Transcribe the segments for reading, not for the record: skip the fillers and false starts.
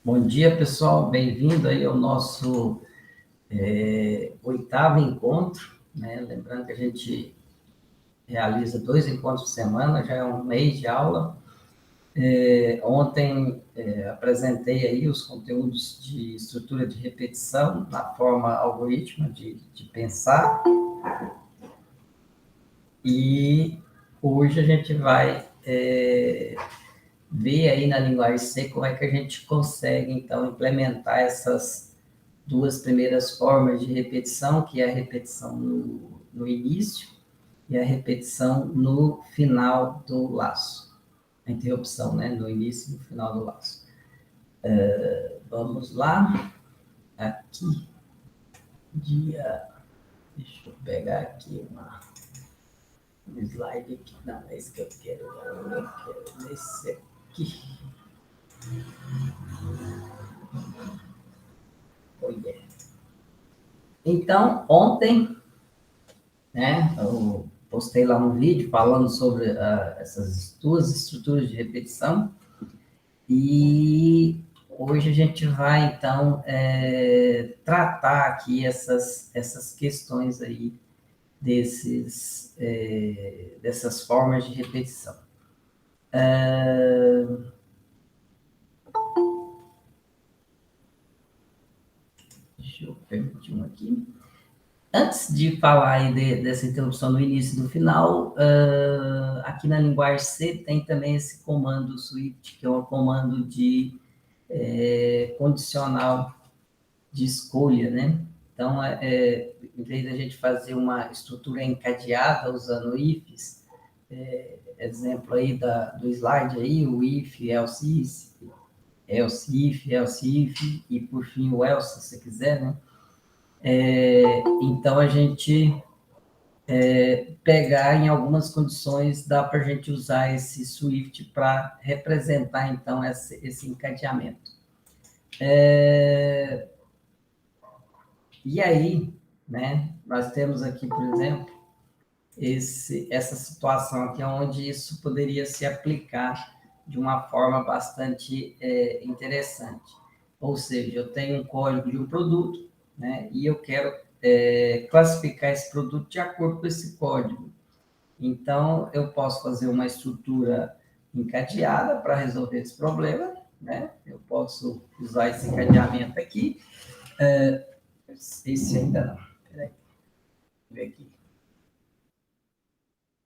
Bom dia, pessoal. Bem-vindo aí ao nosso oitavo encontro, né? Lembrando que a gente realiza 2 encontros por semana, já é um mês de aula. Ontem apresentei aí os conteúdos de estrutura de repetição na forma algorítmica de pensar, e hoje a gente vai ver aí na linguagem C como é que a gente consegue, então, implementar essas duas primeiras formas de repetição, que é a repetição no início e a repetição no final do laço. A interrupção, né? No início e no final do laço. Vamos lá. Aqui, dia... Deixa eu pegar aqui um slide aqui. Não, é esse que eu quero. Eu quero esse aqui. Olha. Então, ontem, né, eu postei lá um vídeo falando sobre essas duas estruturas de repetição, e hoje a gente vai, então, tratar aqui essas questões aí dessas formas de repetição. Deixa eu permitir um aqui. Antes de falar aí dessa interrupção no início e no final, aqui na linguagem C tem também esse comando switch, que é um comando de condicional de escolha, né? Então, em vez da gente fazer uma estrutura encadeada usando ifs, exemplo aí do slide aí, o if, else if, else if, e por fim o else, se você quiser, né? Então, a gente pegar em algumas condições, dá para a gente usar esse Swift para representar, então, esse encadeamento. E aí, né, nós temos aqui, por exemplo, essa situação aqui, onde isso poderia se aplicar de uma forma bastante interessante. Ou seja, eu tenho um código de um produto, né, e eu quero classificar esse produto de acordo com esse código. Então, eu posso fazer uma estrutura encadeada para resolver esse problema, né? Eu posso usar esse encadeamento aqui. Esse ainda não. Peraí. Deixa eu ver aqui.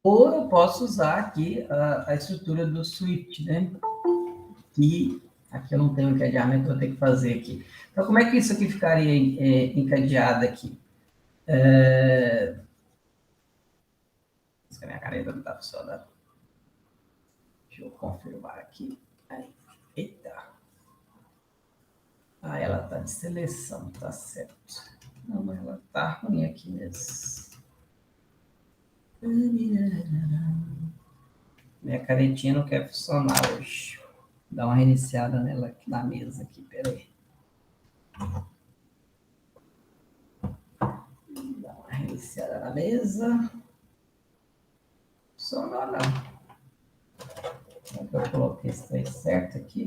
Ou eu posso usar aqui a estrutura do Swift, né? E aqui eu não tenho encadeamento, vou ter que fazer aqui. Então, como é que isso aqui ficaria encadeado aqui? A minha caneta não está funcionando. Deixa eu confirmar aqui. Aí. Eita. Ela está de seleção, tá certo. Não, mas ela tá ruim aqui mesmo. Minha canetinha não quer funcionar hoje. Dá uma reiniciada nela aqui na mesa aqui, peraí. Dá uma reiniciada na mesa. Funcionou não. Eu coloquei esse trem certo aqui.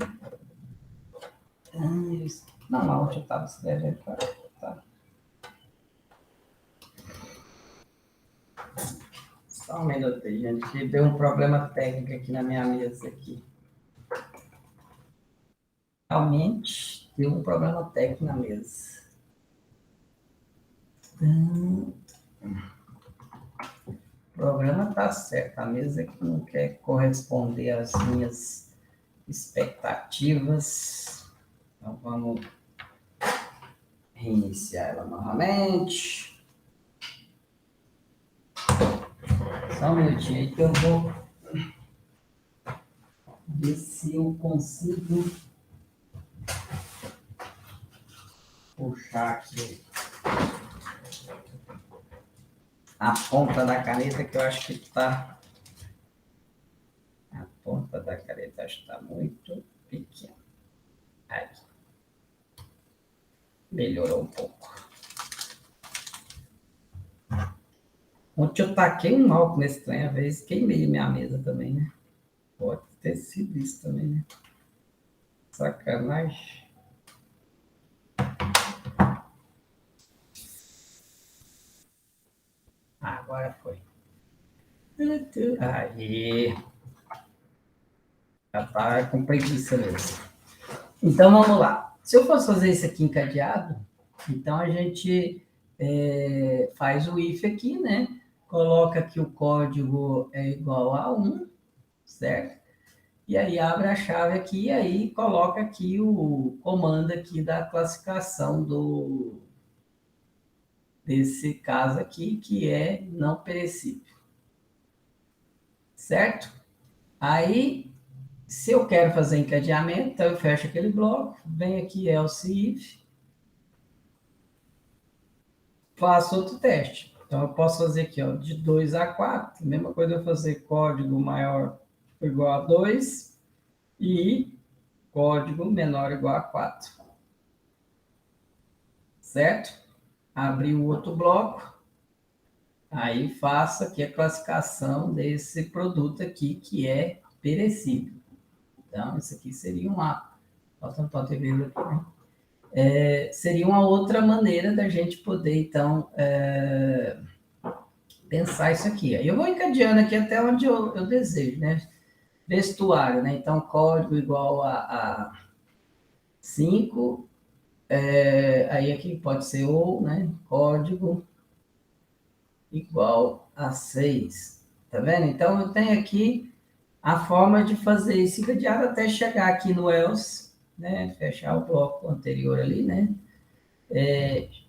Não, eu estava escrevendo para... Tá. Só um minuto, gente, que deu um problema técnico aqui na minha mesa aqui. Realmente deu um problema técnico na mesa. Então, o programa está certo, a mesa que não quer corresponder às minhas expectativas. Então, vamos reiniciar ela novamente. Só um minutinho aí que eu vou ver se eu consigo puxar aqui a ponta da caneta, que eu acho que está... A ponta da caneta acho que está muito pequena. Aí. Melhorou um pouco. Ontem eu taquei um álcool nesse trem, a vez queimei minha mesa também, né? Pode ter sido isso também, né? Sacanagem. agora foi. Aí. Já tá com preguiça mesmo. Então, vamos lá. Se eu fosse fazer isso aqui encadeado, então a gente faz o if aqui, né? Coloca que o código é igual a 1, certo? E aí abre a chave aqui e aí coloca aqui o comando aqui da classificação desse caso aqui, que é não perecível. Certo? Aí, se eu quero fazer encadeamento, então eu fecho aquele bloco, venho aqui else if, faço outro teste. Então, eu posso fazer aqui, ó, de 2 a 4, mesma coisa eu fazer código maior ou igual a 2 e código menor ou igual a 4. Certo? Abri o outro bloco, aí faço aqui a classificação desse produto aqui, que é perecível. Então, isso aqui seria uma... Falta um ponto aqui, né? Seria uma outra maneira da gente poder, então, pensar isso aqui. Aí eu vou encadeando aqui até onde eu desejo, né? Vestuário, né? Então, código igual a 5, aí aqui pode ser ou, né? Código igual a 6. Tá vendo? Então, eu tenho aqui a forma de fazer isso encadeado até chegar aqui no else, né? Fechar o bloco anterior ali, né?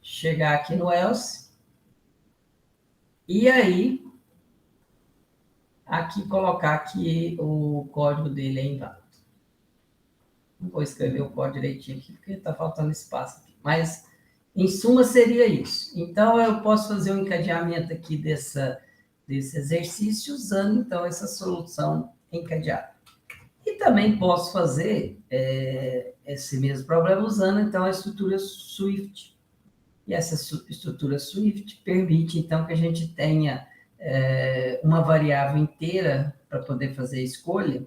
Chegar aqui no else, e aí aqui colocar que o código dele é inválido. Não vou escrever o código direitinho aqui, porque está faltando espaço aqui. Mas, em suma, seria isso. Então, eu posso fazer um encadeamento aqui desse exercício usando, então, essa solução encadeada. E também posso fazer esse mesmo problema usando, então, a estrutura Swift. E essa estrutura Swift permite, então, que a gente tenha uma variável inteira para poder fazer a escolha,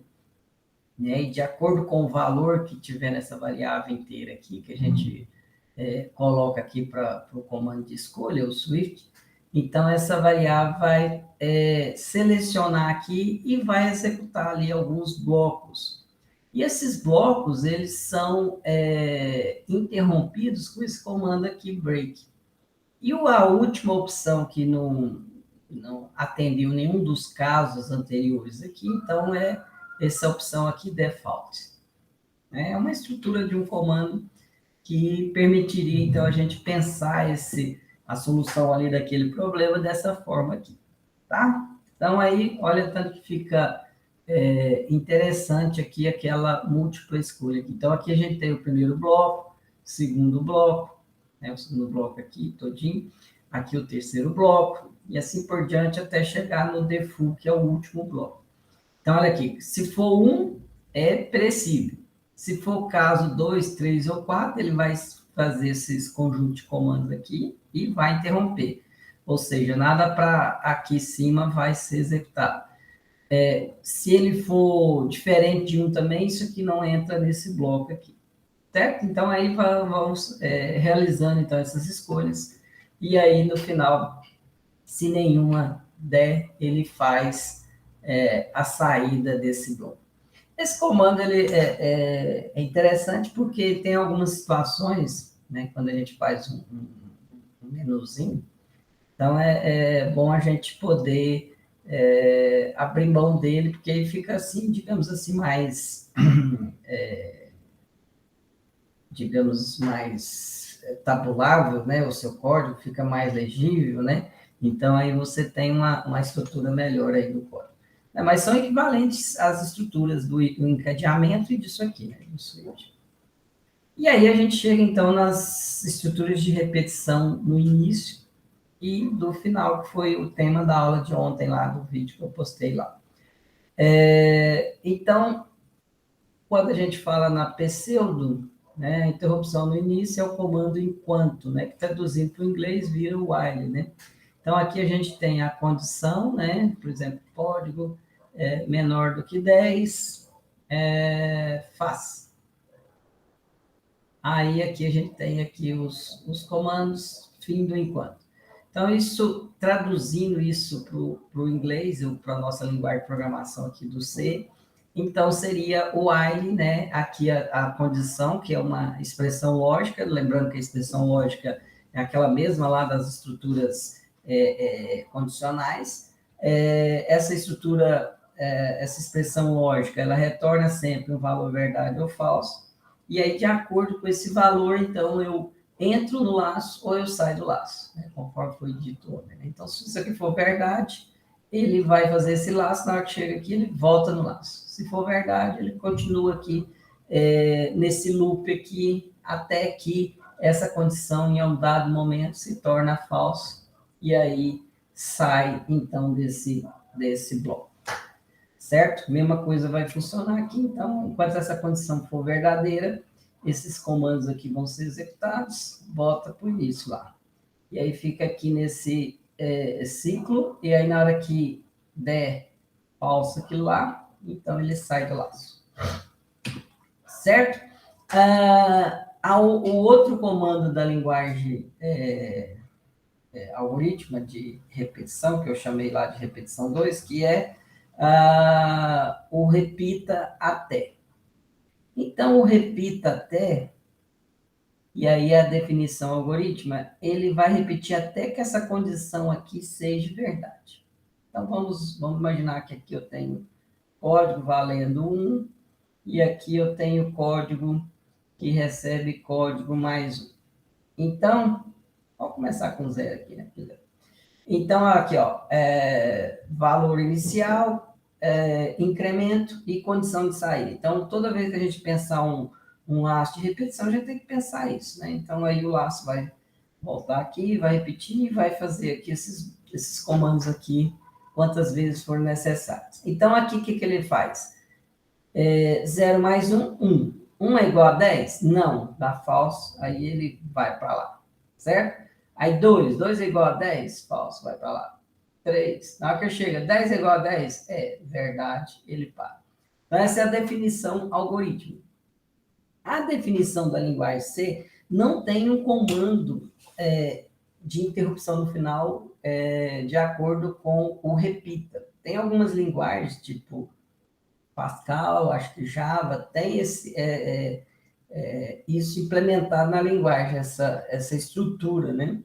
né? E de acordo com o valor que tiver nessa variável inteira aqui, que a gente coloca aqui para o comando de escolha, o Swift, então essa variável vai selecionar aqui e vai executar ali alguns blocos. E esses blocos, eles são interrompidos com esse comando aqui, break. E a última opção que não atendeu nenhum dos casos anteriores aqui, então é essa opção aqui, default. É uma estrutura de um comando que permitiria, então, a gente pensar a solução ali daquele problema dessa forma aqui, tá? Então, aí, olha tanto que fica interessante aqui aquela múltipla escolha aqui. Então, aqui a gente tem o primeiro bloco, segundo bloco, né, o segundo bloco aqui, todinho, aqui o terceiro bloco, e assim por diante até chegar no default, que é o último bloco. Então, olha aqui, se for 1, é perecível. Se for o caso 2, 3 ou 4, ele vai fazer esses conjuntos de comandos aqui e vai interromper. Ou seja, nada para aqui em cima vai ser executado. Se ele for diferente de 1 também, isso aqui não entra nesse bloco aqui. Certo? Então, aí vamos realizando então, essas escolhas. E aí, no final, se nenhuma der, ele faz a saída desse bloco. Esse comando ele é interessante porque tem algumas situações, né, quando a gente faz um menuzinho, então é bom a gente poder abrir mão dele, porque ele fica assim, digamos assim, mais, digamos, mais tabulável, né, o seu código fica mais legível, né, então aí você tem uma estrutura melhor aí do código. Mas são equivalentes às estruturas do encadeamento e disso aqui, né, do switch. E aí a gente chega, então, nas estruturas de repetição no início e do final, que foi o tema da aula de ontem lá, do vídeo que eu postei lá. Então, quando a gente fala na pseudo, né, a interrupção no início é o comando enquanto, né, que traduzindo para o inglês vira o while, né? Então, aqui a gente tem a condição, né, por exemplo, código menor do que 10, faz. Aí, aqui a gente tem aqui os comandos, fim do enquanto. Então, isso, traduzindo isso para o inglês, ou para a nossa linguagem de programação aqui do C, então seria o while, né? Aqui a condição, que é uma expressão lógica, lembrando que a expressão lógica é aquela mesma lá das estruturas condicionais. Essa estrutura, essa expressão lógica, ela retorna sempre um valor verdade ou falso, e aí, de acordo com esse valor, então, eu entro no laço ou eu saio do laço, né? Conforme foi dito ontem. Né? Então, se isso aqui for verdade, ele vai fazer esse laço, na hora que chega aqui, ele volta no laço. Se for verdade, ele continua aqui nesse loop aqui, até que essa condição, em um dado momento, se torna falso, e aí sai, então, desse bloco. Certo? Mesma coisa vai funcionar aqui, então, enquanto essa condição for verdadeira, esses comandos aqui vão ser executados, bota por isso lá. E aí fica aqui nesse ciclo, e aí na hora que der falso aquilo lá, então ele sai do laço. Certo? O outro comando da linguagem algorítmica de repetição, que eu chamei lá de repetição 2, que é o repita até. Então, o repita até, e aí a definição algorítmica, ele vai repetir até que essa condição aqui seja verdade. Então, vamos imaginar que aqui eu tenho código valendo 1, e aqui eu tenho código que recebe código mais 1. Então, vamos começar com 0 aqui, né? Então, aqui, ó, valor inicial, incremento e condição de saída. Então, toda vez que a gente pensar um laço de repetição, a gente tem que pensar isso, né? Então, aí o laço vai voltar aqui, vai repetir e vai fazer aqui esses comandos aqui, quantas vezes for necessários. Então, aqui, o que ele faz? 0 mais 1, 1. 1 é igual a 10? Não, dá falso, aí ele vai para lá, certo? Aí 2 é igual a 10? Falso, vai para lá. 3, na hora que chega, 10 é igual a 10? É verdade, ele para. Então, essa é a definição algorítmica. A definição da linguagem C não tem um comando de interrupção no final de acordo com o repita. Tem algumas linguagens, tipo Pascal, acho que Java, tem isso implementado na linguagem, essa estrutura, né?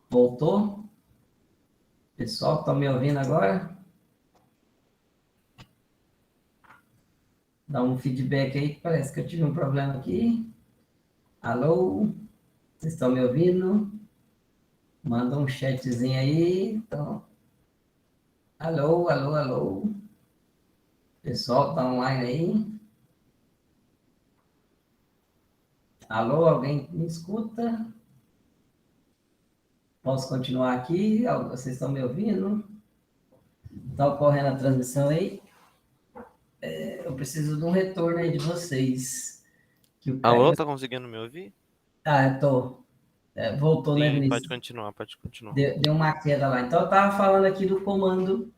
Voltou? Pessoal, está me ouvindo agora? Dá um feedback aí, que parece que eu tive um problema aqui. Alô? Vocês estão me ouvindo? Manda um chatzinho aí. Então, alô, alô, alô. Pessoal, está online aí? Alô, alguém me escuta? Posso continuar aqui? Vocês estão me ouvindo? Está ocorrendo a transmissão aí? Eu preciso de um retorno aí de vocês. Alô, tá conseguindo me ouvir? Eu tô. Voltou, né, Sim, pode Vinícius? continuar, pode continuar. Deu uma queda lá. Então, eu estava falando aqui do comando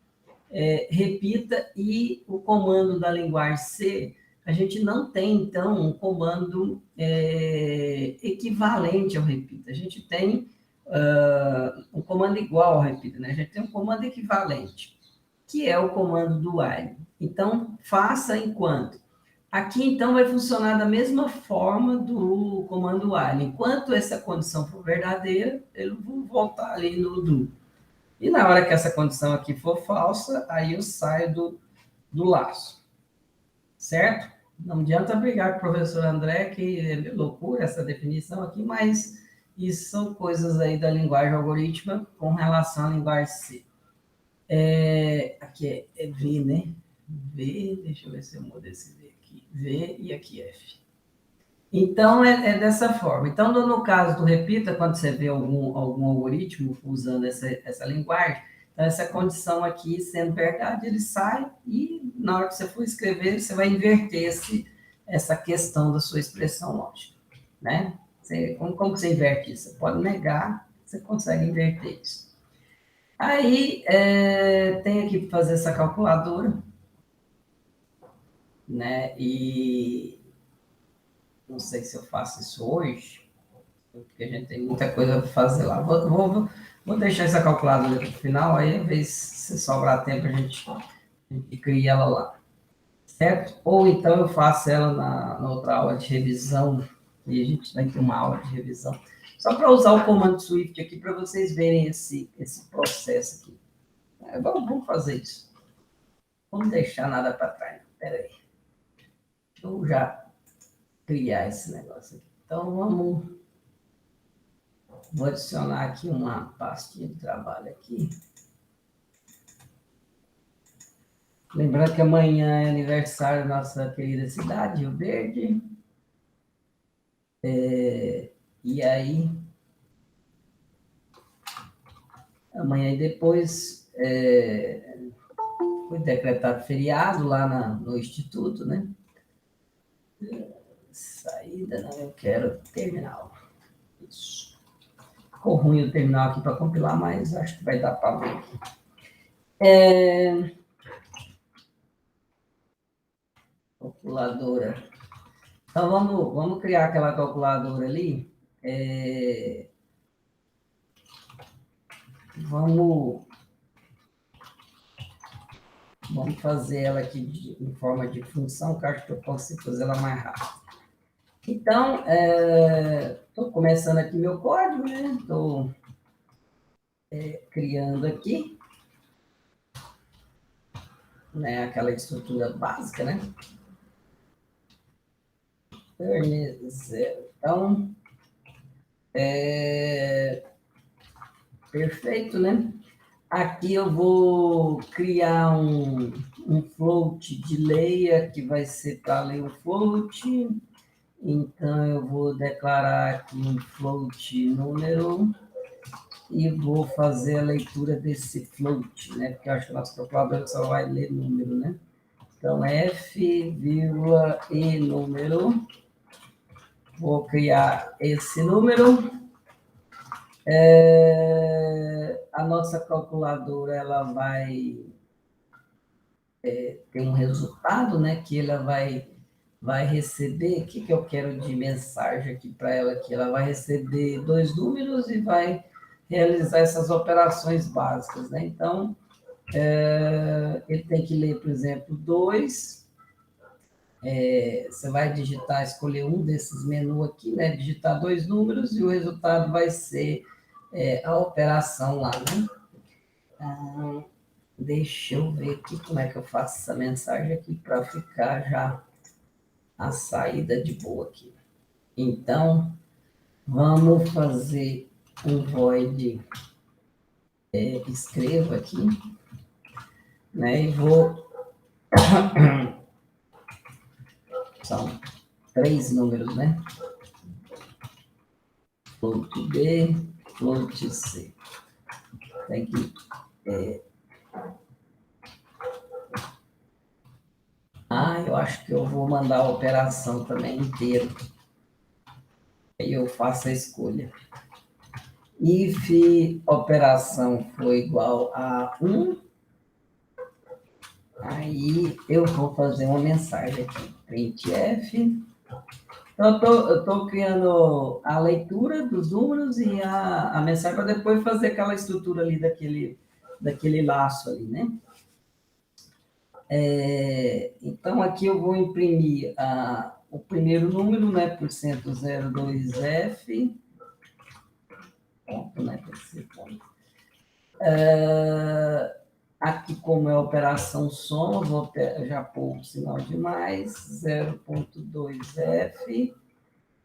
repita, e o comando da linguagem C, a gente não tem, então, um comando equivalente ao repita. A gente tem um comando igual ao repita, né? A gente tem um comando equivalente, que é o comando do while. Então, faça enquanto. Aqui, então, vai funcionar da mesma forma do comando while. Enquanto essa condição for verdadeira, ele vai voltar ali no do. E na hora que essa condição aqui for falsa, aí eu saio do laço. Certo? Não adianta brigar com o professor André, que é loucura essa definição aqui, mas Isso são coisas aí da linguagem algorítmica com relação à linguagem C. Aqui é V, né? V, deixa eu ver se eu mudo esse V aqui. V e aqui F. Então, é dessa forma. Então, no caso do repita, quando você vê algum algoritmo usando essa linguagem, então essa condição aqui sendo verdade, ele sai e na hora que você for escrever, você vai inverter essa questão da sua expressão lógica, né? Como você inverte isso? Você pode negar, você consegue inverter isso. Aí, tem aqui para fazer essa calculadora, né? E não sei se eu faço isso hoje, porque a gente tem muita coisa para fazer lá. Vou deixar essa calculadora aqui para o final, aí, às vezes, se sobrar tempo, a gente cria ela lá, certo? Ou então eu faço ela na outra aula de revisão, e a gente vai ter uma aula de revisão, só para usar o comando Swift aqui, para vocês verem esse processo aqui. Vamos fazer isso. Vamos deixar nada para trás. Espera aí. Deixa eu já criar esse negócio aqui. Então, vou adicionar aqui uma pastinha de trabalho aqui. Lembrando que amanhã é aniversário da nossa querida cidade, Rio Verde. E aí, amanhã e depois foi decretado feriado lá no Instituto, né? Saída, não, eu quero terminal. Isso. Ficou ruim o terminal aqui para compilar, mas acho que vai dar para ver aqui. Calculadora. Então, vamos criar aquela calculadora ali. Vamos fazer ela aqui em forma de função, que eu acho que eu consigo fazer ela mais rápido. Então, estou começando aqui meu código, né? Estou criando aqui, né? Aquela estrutura básica, né? Então, perfeito, né? Aqui eu vou criar um float de layer, que vai ser para ler o float. Então, eu vou declarar aqui um float número e vou fazer a leitura desse float, né? Porque eu acho que o nosso calculador só vai ler número, né? Então, F, vírgula, e número. Vou criar esse número. A nossa calculadora, ela vai ter um resultado, né? Que ela vai receber. O que eu quero de mensagem aqui para ela? Aqui? Ela vai receber 2 números e vai realizar essas operações básicas, né? Então, ele tem que ler, por exemplo, 2. Você vai digitar, escolher um desses menus aqui, né? Digitar 2 números e o resultado vai ser a operação lá, né? Deixa eu ver aqui como é que eu faço essa mensagem aqui para ficar já a saída de boa aqui. Então, vamos fazer um void escrevo aqui, né? E vou... São 3 números, né? Float B, float C. Tem que... eu acho que eu vou mandar a operação também inteira. Aí eu faço a escolha. If operação for igual a 1, aí eu vou fazer uma mensagem aqui, printf. Então, eu estou criando a leitura dos números e a mensagem para depois fazer aquela estrutura ali daquele laço ali, né? Então, aqui eu vou imprimir o primeiro número, né? %02F. Ponto, né? Aqui, como é operação soma, eu já pôr o sinal de mais, 0.2F,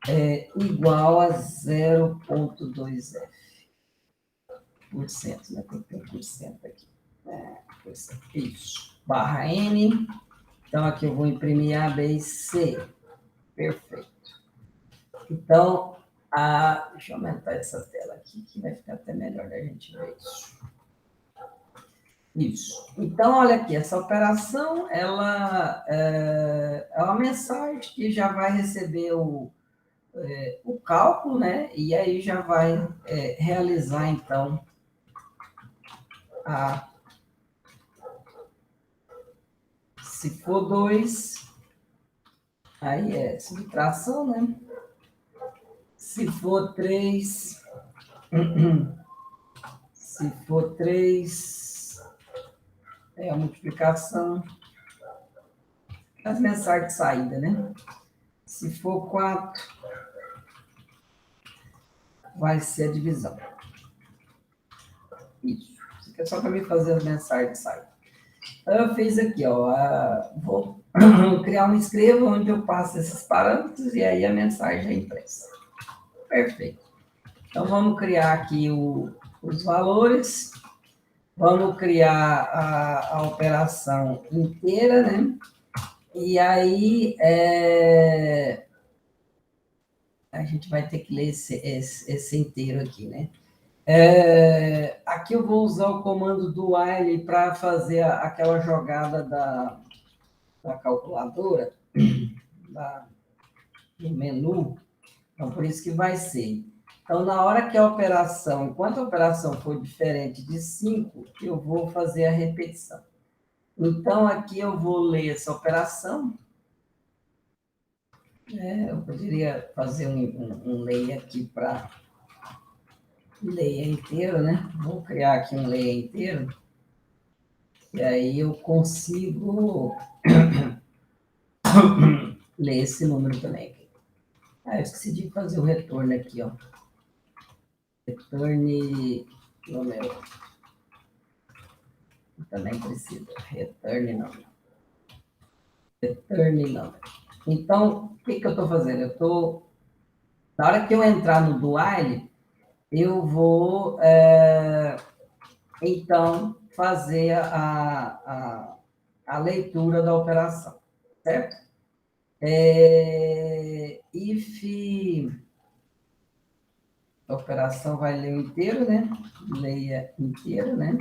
é igual a 0,2F por cento, né? Tem por cento aqui. Isso. Barra N. Então, aqui eu vou imprimir A, B e C. Perfeito. Então, deixa eu aumentar essa tela aqui, que vai ficar até melhor da gente ver isso. Isso. Então, olha aqui, essa operação, ela é uma mensagem que já vai receber o cálculo, né? E aí já vai realizar, então, se for 2, aí é subtração, né? Se for 3, se for 3, é a multiplicação, as mensagens de saída, né? Se for 4, vai ser a divisão. Isso é só para me fazer as mensagens de saída. Então, eu fiz aqui, ó, vou criar um escrevo onde eu passo esses parâmetros e aí a mensagem é impressa. Perfeito. Então, vamos criar aqui os valores, vamos criar a operação inteira, né? E aí, a gente vai ter que ler esse inteiro aqui, né? Aqui eu vou usar o comando do while para fazer aquela jogada da calculadora, do menu. Então, por isso que vai ser. Então, na hora que enquanto a operação for diferente de 5, eu vou fazer a repetição. Então, aqui eu vou ler essa operação. Eu poderia fazer um lay aqui para leia inteiro, né? Vou criar aqui um leia inteiro. E aí eu consigo ler esse número também. Eu esqueci de fazer o retorno aqui, ó. Return número. Também precisa. Return número. Return número. Então, o que eu estou fazendo? Na hora que eu entrar no do while, eu vou, então, fazer a leitura da operação, certo? If a operação vai ler inteiro, né? Leia inteiro, né?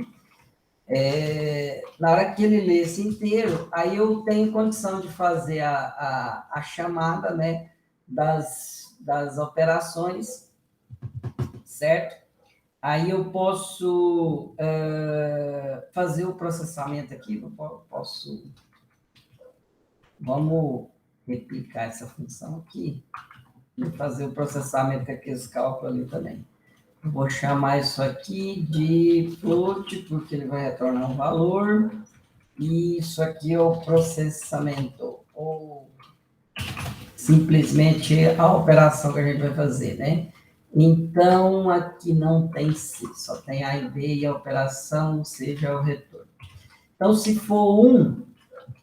Na hora que ele lê esse inteiro, aí eu tenho condição de fazer a chamada, né? Das operações, certo? Aí eu posso fazer o processamento aqui, vamos replicar essa função aqui e fazer o processamento com aqueles cálculos ali também. Eu vou chamar isso aqui de float, porque ele vai retornar um valor, e isso aqui é o processamento, ou simplesmente a operação que a gente vai fazer, né? Então, aqui não tem C, só tem A e B, e a operação seja o retorno. Então, se for 1, o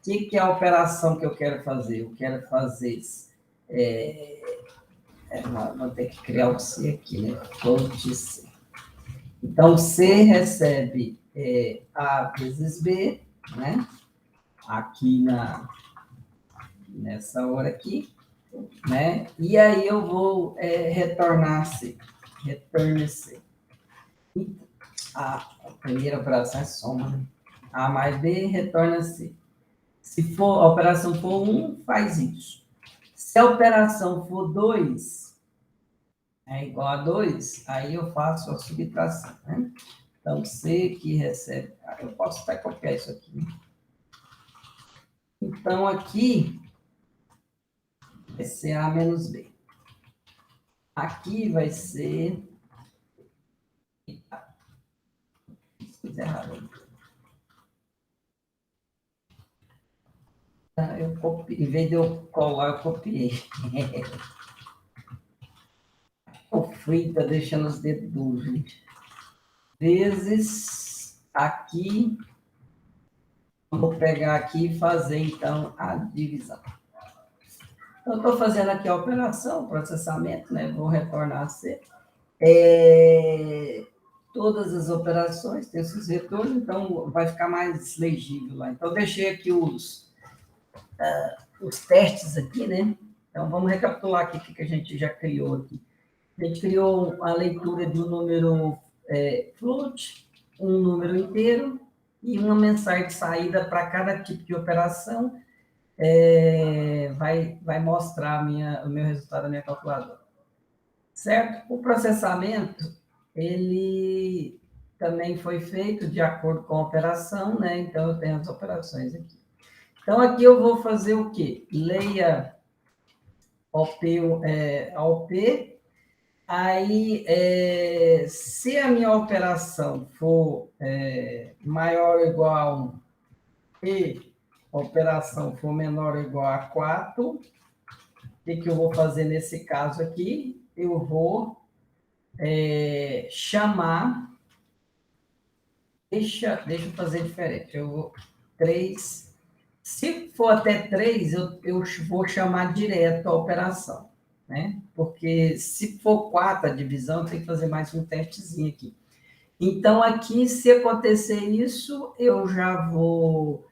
que é a operação que eu quero fazer? Eu quero fazer... vou ter que criar o C aqui, né? Float C. Então, C recebe A vezes B, né? Aqui nessa hora aqui, né? E aí eu vou retornar C. Return C. A primeira operação é soma, né? A mais B retorna C. Se a operação for 1, faz isso. Se a operação for 2, é igual a 2, aí eu faço a subtração, né? Então, C que recebe... eu posso até copiar isso aqui, né? Então, aqui vai ser A menos B. Aqui vai ser... Fiz errado. Eu copiei, em vez de eu colar, eu copiei. O Free tá deixando os dedos duros, gente. Vezes aqui, vou pegar aqui e fazer, então, a divisão. Então, estou fazendo aqui a operação, processamento, né? Vou retornar a C. Todas as operações têm esses retornos, então vai ficar mais legível lá. Então, deixei aqui os testes aqui, né? Então, vamos recapitular aqui o que a gente já criou aqui. A gente criou a leitura de um número float, um número inteiro e uma mensagem de saída para cada tipo de operação. Vai mostrar o meu resultado da minha calculadora. Certo? O processamento, ele também foi feito de acordo com a operação, né? Então, eu tenho as operações aqui. Então, aqui eu vou fazer o quê? Leia OP. Aí, se a minha operação for maior ou igual a 1 e a operação for menor ou igual a 4, o que eu vou fazer nesse caso aqui? Eu vou chamar, deixa eu fazer diferente, eu vou 3, se for até 3, eu vou chamar direto a operação, né? Porque se for 4 a divisão, tem que fazer mais um testezinho aqui. Então, aqui, se acontecer isso, eu já vou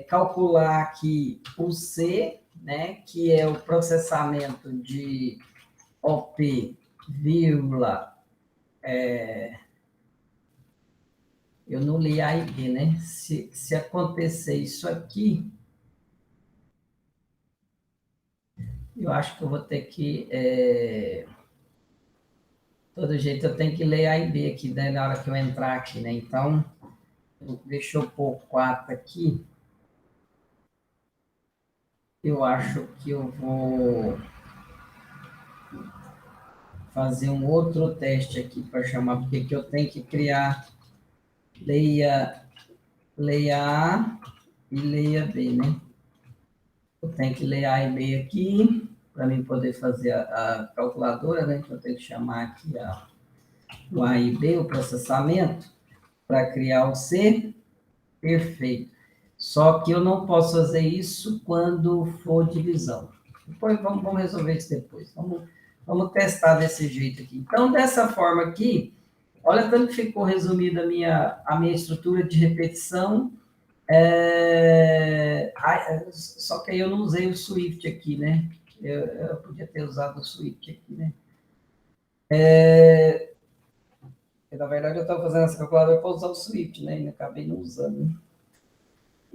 calcular aqui o C, né? Que é o processamento de OP, vírgula, eu não li A e B, né? Se acontecer isso aqui, eu acho que eu vou ter que... todo jeito, eu tenho que ler A e B aqui, né, na hora que eu entrar aqui, né? Então, deixa eu pôr 4 aqui. Eu acho que eu vou fazer um outro teste aqui para chamar, porque que eu tenho que criar leia A e leia B, né? Eu tenho que ler A e B aqui, para mim poder fazer a calculadora, né? Então, eu tenho que chamar aqui o A e B, o processamento, para criar o C, perfeito. Só que eu não posso fazer isso quando for divisão. Depois vamos resolver isso depois. Vamos testar desse jeito aqui. Então, dessa forma aqui, olha tanto que ficou resumida a minha estrutura de repetição. Só que aí eu não usei o Swift aqui, né? Eu podia ter usado o Swift aqui, né? Na verdade, eu estava fazendo essa calculadora para usar o Swift, né? E acabei não usando.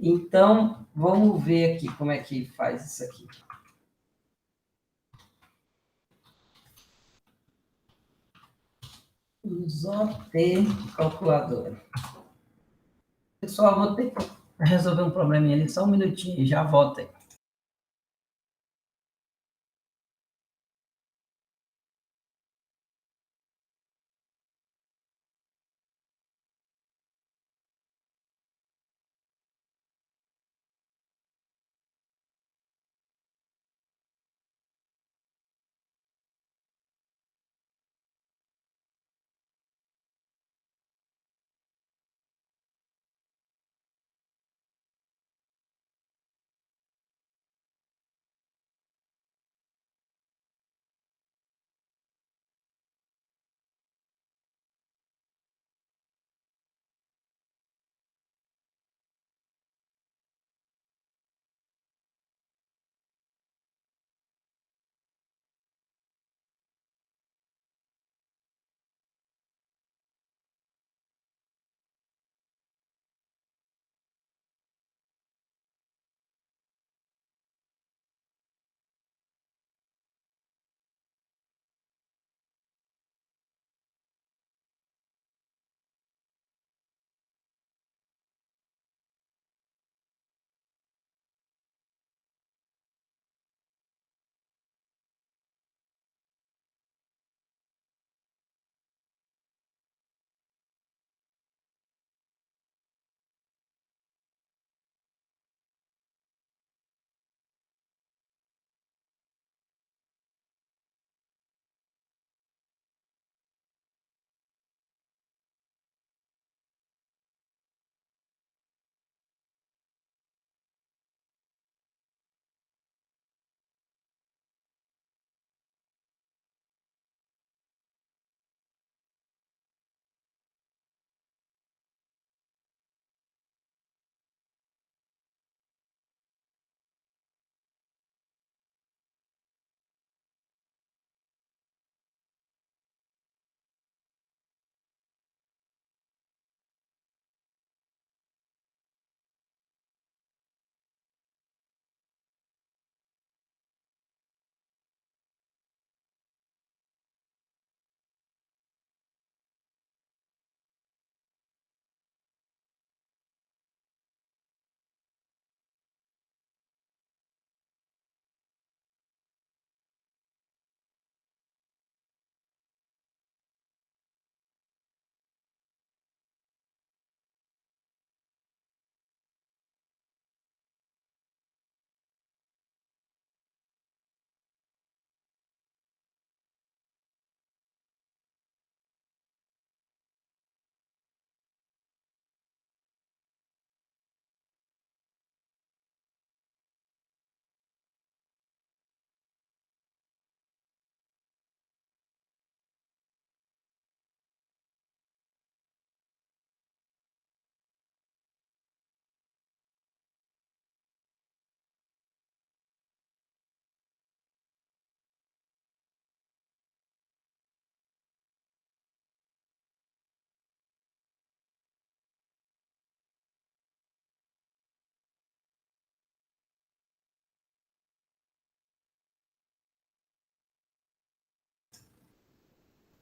Então, vamos ver aqui como é que faz isso aqui. Usou T calculadora. Pessoal, vou ter que resolver um probleminha ali, só um minutinho e já volto aí.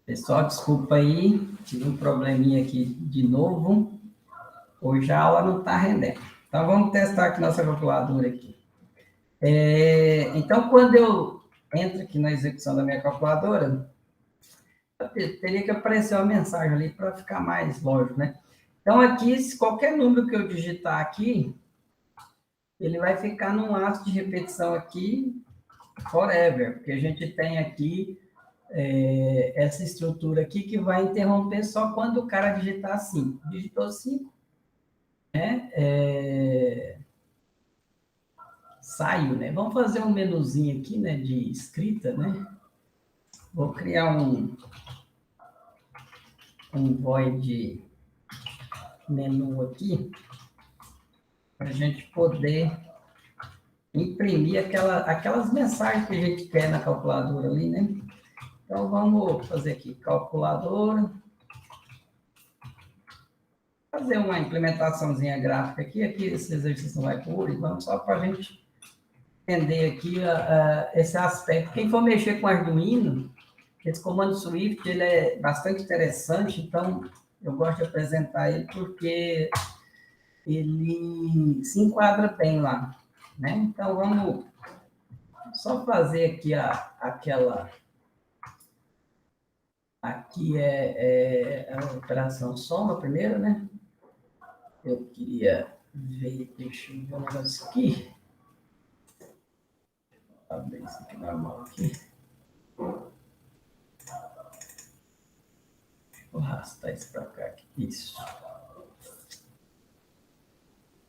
Pessoal, desculpa aí, tive um probleminha aqui de novo. Hoje a aula não está rendendo. Então, vamos testar aqui nossa calculadora aqui. Então, quando eu entro aqui na execução da minha calculadora, teria que aparecer uma mensagem ali para ficar mais lógico, né? Então, aqui, se qualquer número que eu digitar aqui, ele vai ficar num aço de repetição aqui, forever, porque a gente tem aqui essa estrutura aqui que vai interromper só quando o cara digitar 5. Digitou 5, né? Saiu, né? Vamos fazer um menuzinho aqui, né, de escrita, né? Vou criar um void menu aqui, para a gente poder imprimir aquelas mensagens que a gente quer na calculadora ali, né? Então, vamos fazer aqui, calculadora. Fazer uma implementaçãozinha gráfica aqui. Aqui esse exercício não vai por, e vamos só para a gente entender aqui esse aspecto. Quem for mexer com Arduino, esse comando Swift, ele é bastante interessante, então eu gosto de apresentar ele porque ele se enquadra bem lá, né? Então, vamos só fazer aqui aquela... Aqui é a operação soma primeiro, né? Eu queria ver, deixa eu ver um negócio aqui. Abrir isso aqui normal aqui. Vou arrastar isso para cá aqui. Isso.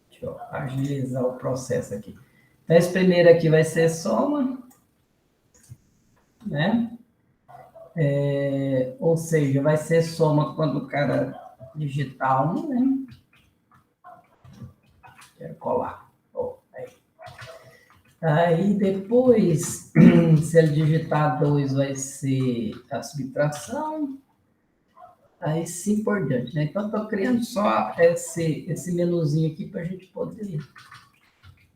Deixa eu agilizar o processo aqui. Então, esse primeiro aqui vai ser soma, né? Ou seja, vai ser soma quando o cara digitar 1, né? Quero colar. Aí depois, se ele digitar 2, vai ser a subtração. Aí sim por diante, né? Então, estou criando só esse menuzinho aqui para a gente poder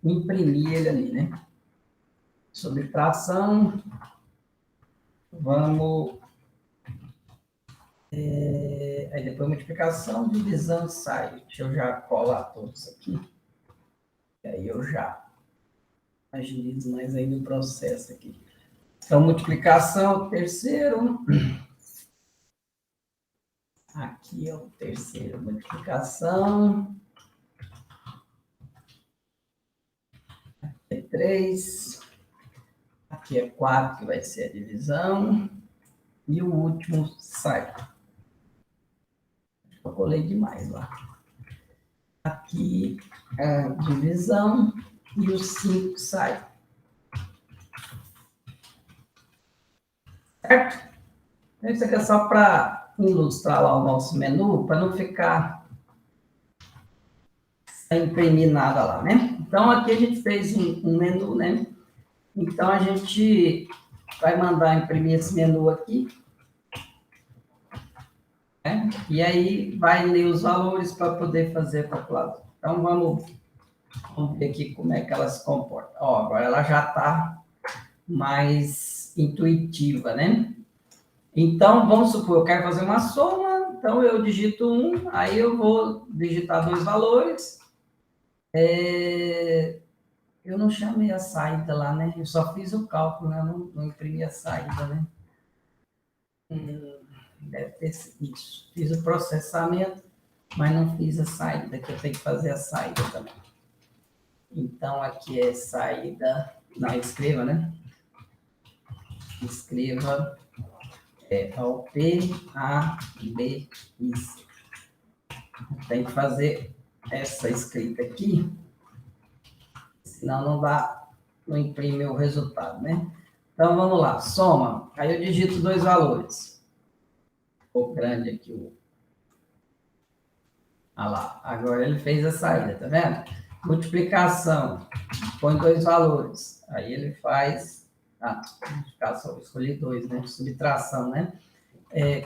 imprimir ele ali, né? Subtração. Vamos... aí depois multiplicação, divisão, sai. Deixa eu já colar todos aqui. E aí eu já agilizo mais ainda o processo aqui. Então, multiplicação, terceiro. Aqui é o terceiro, multiplicação. Aqui é 3. Aqui é 4, que vai ser a divisão. E o último sai. Eu colei demais lá. Aqui a divisão e o 5 sai. Certo? Isso aqui é só para ilustrar lá o nosso menu, para não ficar sem imprimir nada lá, né? Então, aqui a gente fez um menu, né? Então, a gente vai mandar imprimir esse menu aqui. Né? E aí, vai ler os valores para poder fazer a calculadora. Então, vamos ver aqui como é que ela se comporta. Ó, agora ela já está mais intuitiva, né? Então, vamos supor, eu quero fazer uma soma, então eu digito 1, aí eu vou digitar 2 valores. Eu não chamei a saída lá, né? Eu só fiz o cálculo, né? Não imprimi a saída, né? Deve ter sido isso. Fiz o processamento, mas não fiz a saída, que eu tenho que fazer a saída também. Então, aqui é saída... Não, escreva, né? Escreva ao P, A, B, I, C. Tem que fazer essa escrita aqui, senão não imprime o resultado, né? Então, vamos lá, soma. Aí eu digito 2 valores. Ficou grande aqui Ah lá, agora ele fez a saída, tá vendo? Multiplicação, põe 2 valores. Aí ele faz... multiplicação, escolhi 2, né? Subtração, né?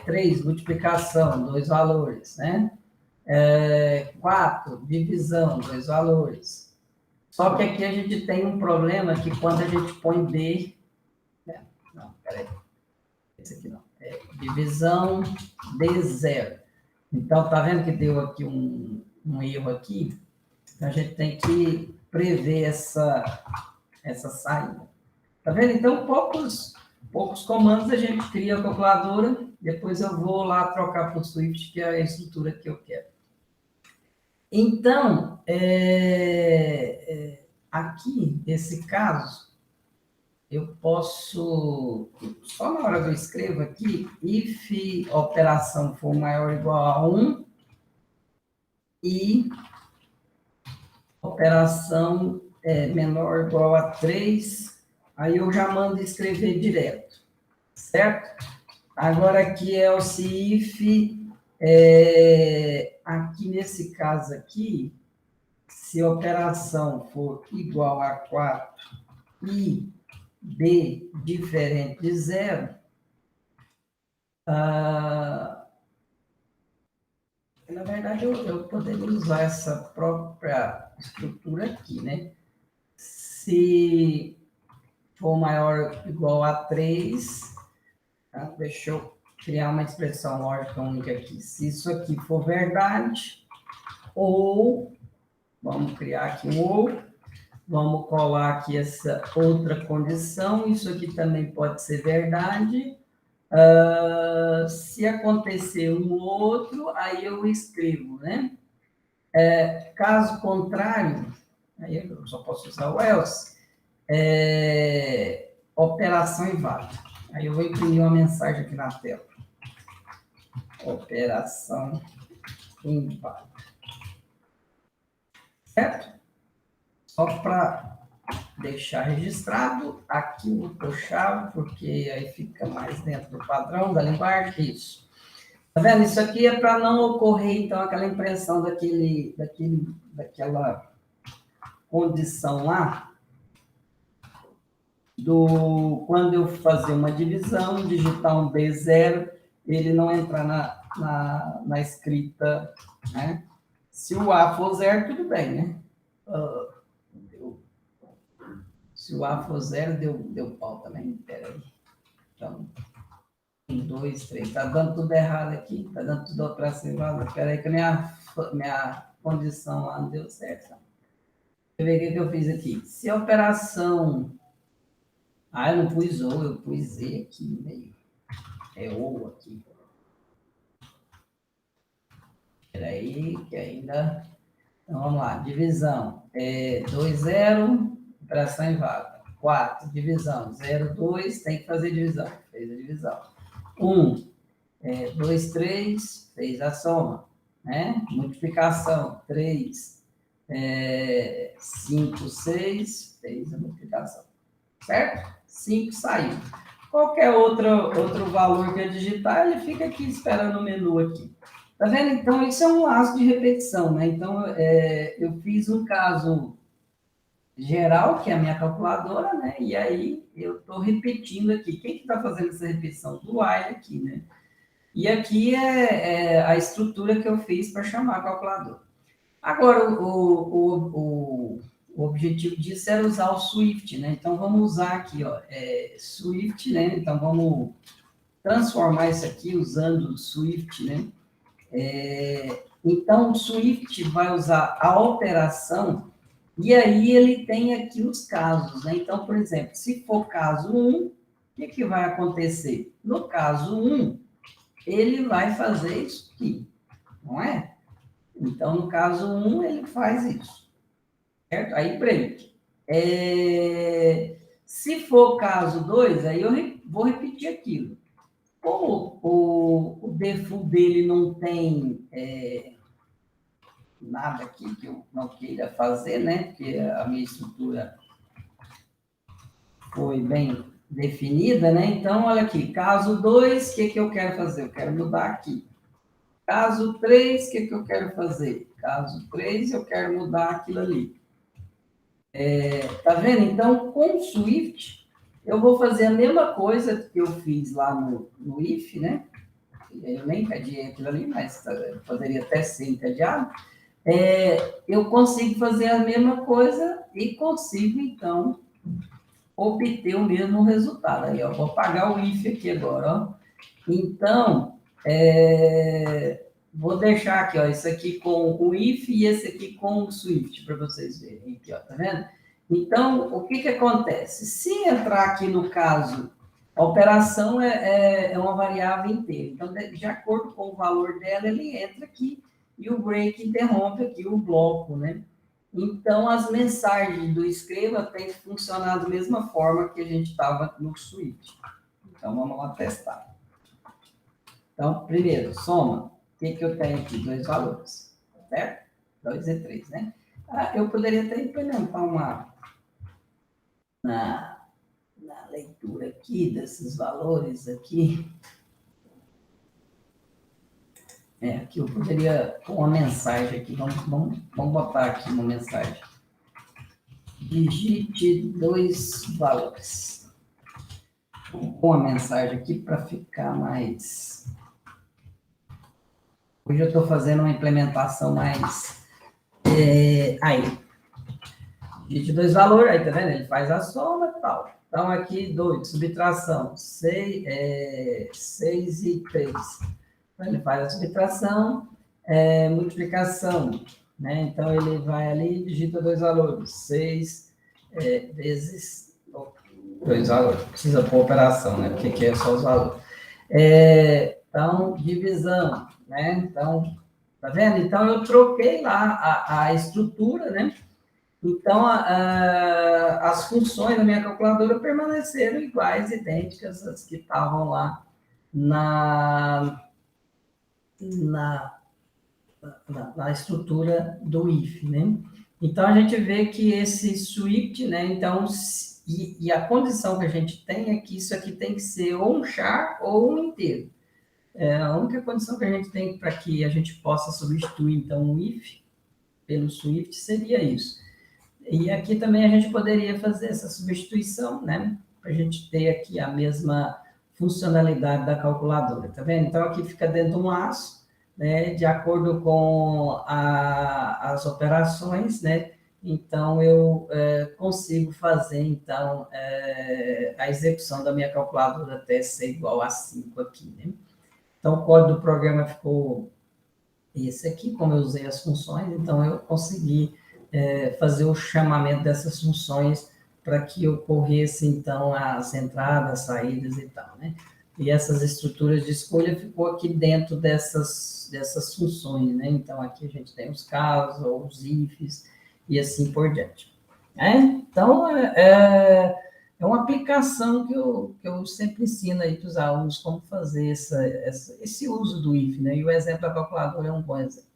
3, multiplicação, 2 valores, né? 4, divisão, 2 valores. Só que aqui a gente tem um problema que quando a gente põe D... Não, peraí. Esse aqui não. divisão de 0. Então, tá vendo que deu aqui um erro aqui? Então, a gente tem que prever essa saída. Tá vendo? Então, poucos comandos a gente cria a calculadora, depois eu vou lá trocar para o Swift, que é a estrutura que eu quero. Então, aqui, nesse caso, eu posso, só na hora que eu escrevo aqui, if a operação for maior ou igual a 1 e operação menor ou igual a 3, aí eu já mando escrever direto, certo? Agora aqui é o if, aqui nesse caso aqui, se a operação for igual a 4 e b diferente de 0, na verdade, eu poderia usar essa própria estrutura aqui, né? Se for maior ou igual a 3, tá? Deixa eu criar uma expressão lógica única aqui. Se isso aqui for verdade, ou, vamos criar aqui um ou, vamos colar aqui essa outra condição, isso aqui também pode ser verdade. Se acontecer um ou outro, aí eu escrevo, né? Caso contrário, aí eu só posso usar o else, operação inválida. Aí eu vou imprimir uma mensagem aqui na tela. Operação inválida. Certo? Só para deixar registrado, aqui eu vou puxar, porque aí fica mais dentro do padrão da linguagem, isso. Tá vendo? Isso aqui é para não ocorrer, então, aquela impressão daquela condição lá, quando eu fazer uma divisão, digitar um B0, ele não entrar na escrita, né? Se o A for 0, tudo bem, né? Se o A for 0, deu pau também. Peraí. Então, 1, 2, 3. Está dando tudo errado aqui. Está dando tudo operação inválida. Peraí que minha condição lá não deu certo. Deixa eu ver o que eu fiz aqui. Se a operação... eu não pus ou, eu pus Z aqui no meio. É ou aqui. Peraí, que ainda... Então, vamos lá. Divisão. 2, 0, operação inválida. 4, divisão. 0, 2, tem que fazer divisão. Fez a divisão. 1, 2, 3, fez a soma. Né? Multiplicação. 3, 5, 6, fez a multiplicação. Certo? 5 saiu. Qualquer outro valor que eu digitar, ele fica aqui esperando o menu aqui. Tá vendo? Então, isso é um laço de repetição, né? Então, eu fiz um caso geral, que é a minha calculadora, né? E aí, eu estou repetindo aqui. Quem que está fazendo essa repetição? Do while aqui, né? E aqui é a estrutura que eu fiz para chamar a calculadora. Agora, o objetivo disso era usar o Swift, né? Então, vamos usar aqui, ó, Swift, né? Então, vamos transformar isso aqui usando o Swift, né? Então, o Swift vai usar a operação, e aí ele tem aqui os casos, né? Então, por exemplo, se for caso 1, o que vai acontecer? No caso 1, ele vai fazer isso aqui, não é? Então, no caso 1, ele faz isso, certo? Aí, break. Se for caso 2, aí eu vou repetir aquilo. Como o default dele não tem nada aqui que eu não queira fazer, né? Porque a minha estrutura foi bem definida, né? Então, olha aqui, caso 2, o que eu quero fazer? Eu quero mudar aqui. Caso 3, o que eu quero fazer? Caso 3, eu quero mudar aquilo ali. Tá vendo? Então, com o Swift, eu vou fazer a mesma coisa que eu fiz lá no if, né? Eu nem encadeei aquilo ali, mas poderia até ser encadeado. Eu consigo fazer a mesma coisa e consigo, então, obter o mesmo resultado. Aí, ó, vou apagar o if aqui agora, ó. Então, vou deixar aqui, ó, isso aqui com o if e esse aqui com o Swift, para vocês verem aqui, ó, tá vendo? Então, o que acontece? Se entrar aqui no caso, a operação é uma variável inteira. Então, de acordo com o valor dela, ele entra aqui e o break interrompe aqui o bloco, né? Então, as mensagens do escreva têm que funcionar da mesma forma que a gente estava no Swift. Então, vamos lá testar. Então, primeiro, soma. O que eu tenho aqui? 2 valores, certo? 2 e 3, né? Eu poderia até implementar uma... Na leitura aqui desses valores aqui... aqui eu poderia pôr uma mensagem aqui. Vamos botar aqui uma mensagem. Digite 2 valores. Vou pôr uma mensagem aqui para ficar mais... Hoje eu estou fazendo uma implementação mais... aí. Digite 2 valores, aí tá vendo? Ele faz a soma e tal. Então, aqui, 2, subtração, 6 e 3. Então, ele faz a subtração, multiplicação, né? Então, ele vai ali e digita 2 valores. 6 vezes 2 valores. Precisa pôr operação, né? Porque aqui é só os valores. Então, divisão, né? Então, tá vendo? Então, eu troquei lá a estrutura, né? Então, as funções da minha calculadora permaneceram iguais, idênticas às que estavam lá na estrutura do if, né? Então, a gente vê que esse Swift, né? Então, e a condição que a gente tem é que isso aqui tem que ser ou um char ou um inteiro. A única condição que a gente tem para que a gente possa substituir, então, o if pelo Swift seria isso. E aqui também a gente poderia fazer essa substituição, né? Para a gente ter aqui a mesma funcionalidade da calculadora, tá vendo? Então, aqui fica dentro de um laço, né? De acordo com as operações, né? Então, eu consigo fazer, então, a execução da minha calculadora até ser igual a 5 aqui, né? Então, o código do programa ficou esse aqui, como eu usei as funções, então eu consegui fazer o chamamento dessas funções para que ocorresse, então, as entradas, saídas e tal, né? E essas estruturas de escolha ficou aqui dentro dessas funções, né? Então, aqui a gente tem os casos, ou os ifs, e assim por diante. Então, é uma aplicação que eu sempre ensino aí para os alunos como fazer esse uso do if, né? E o exemplo da calculadora é um bom exemplo.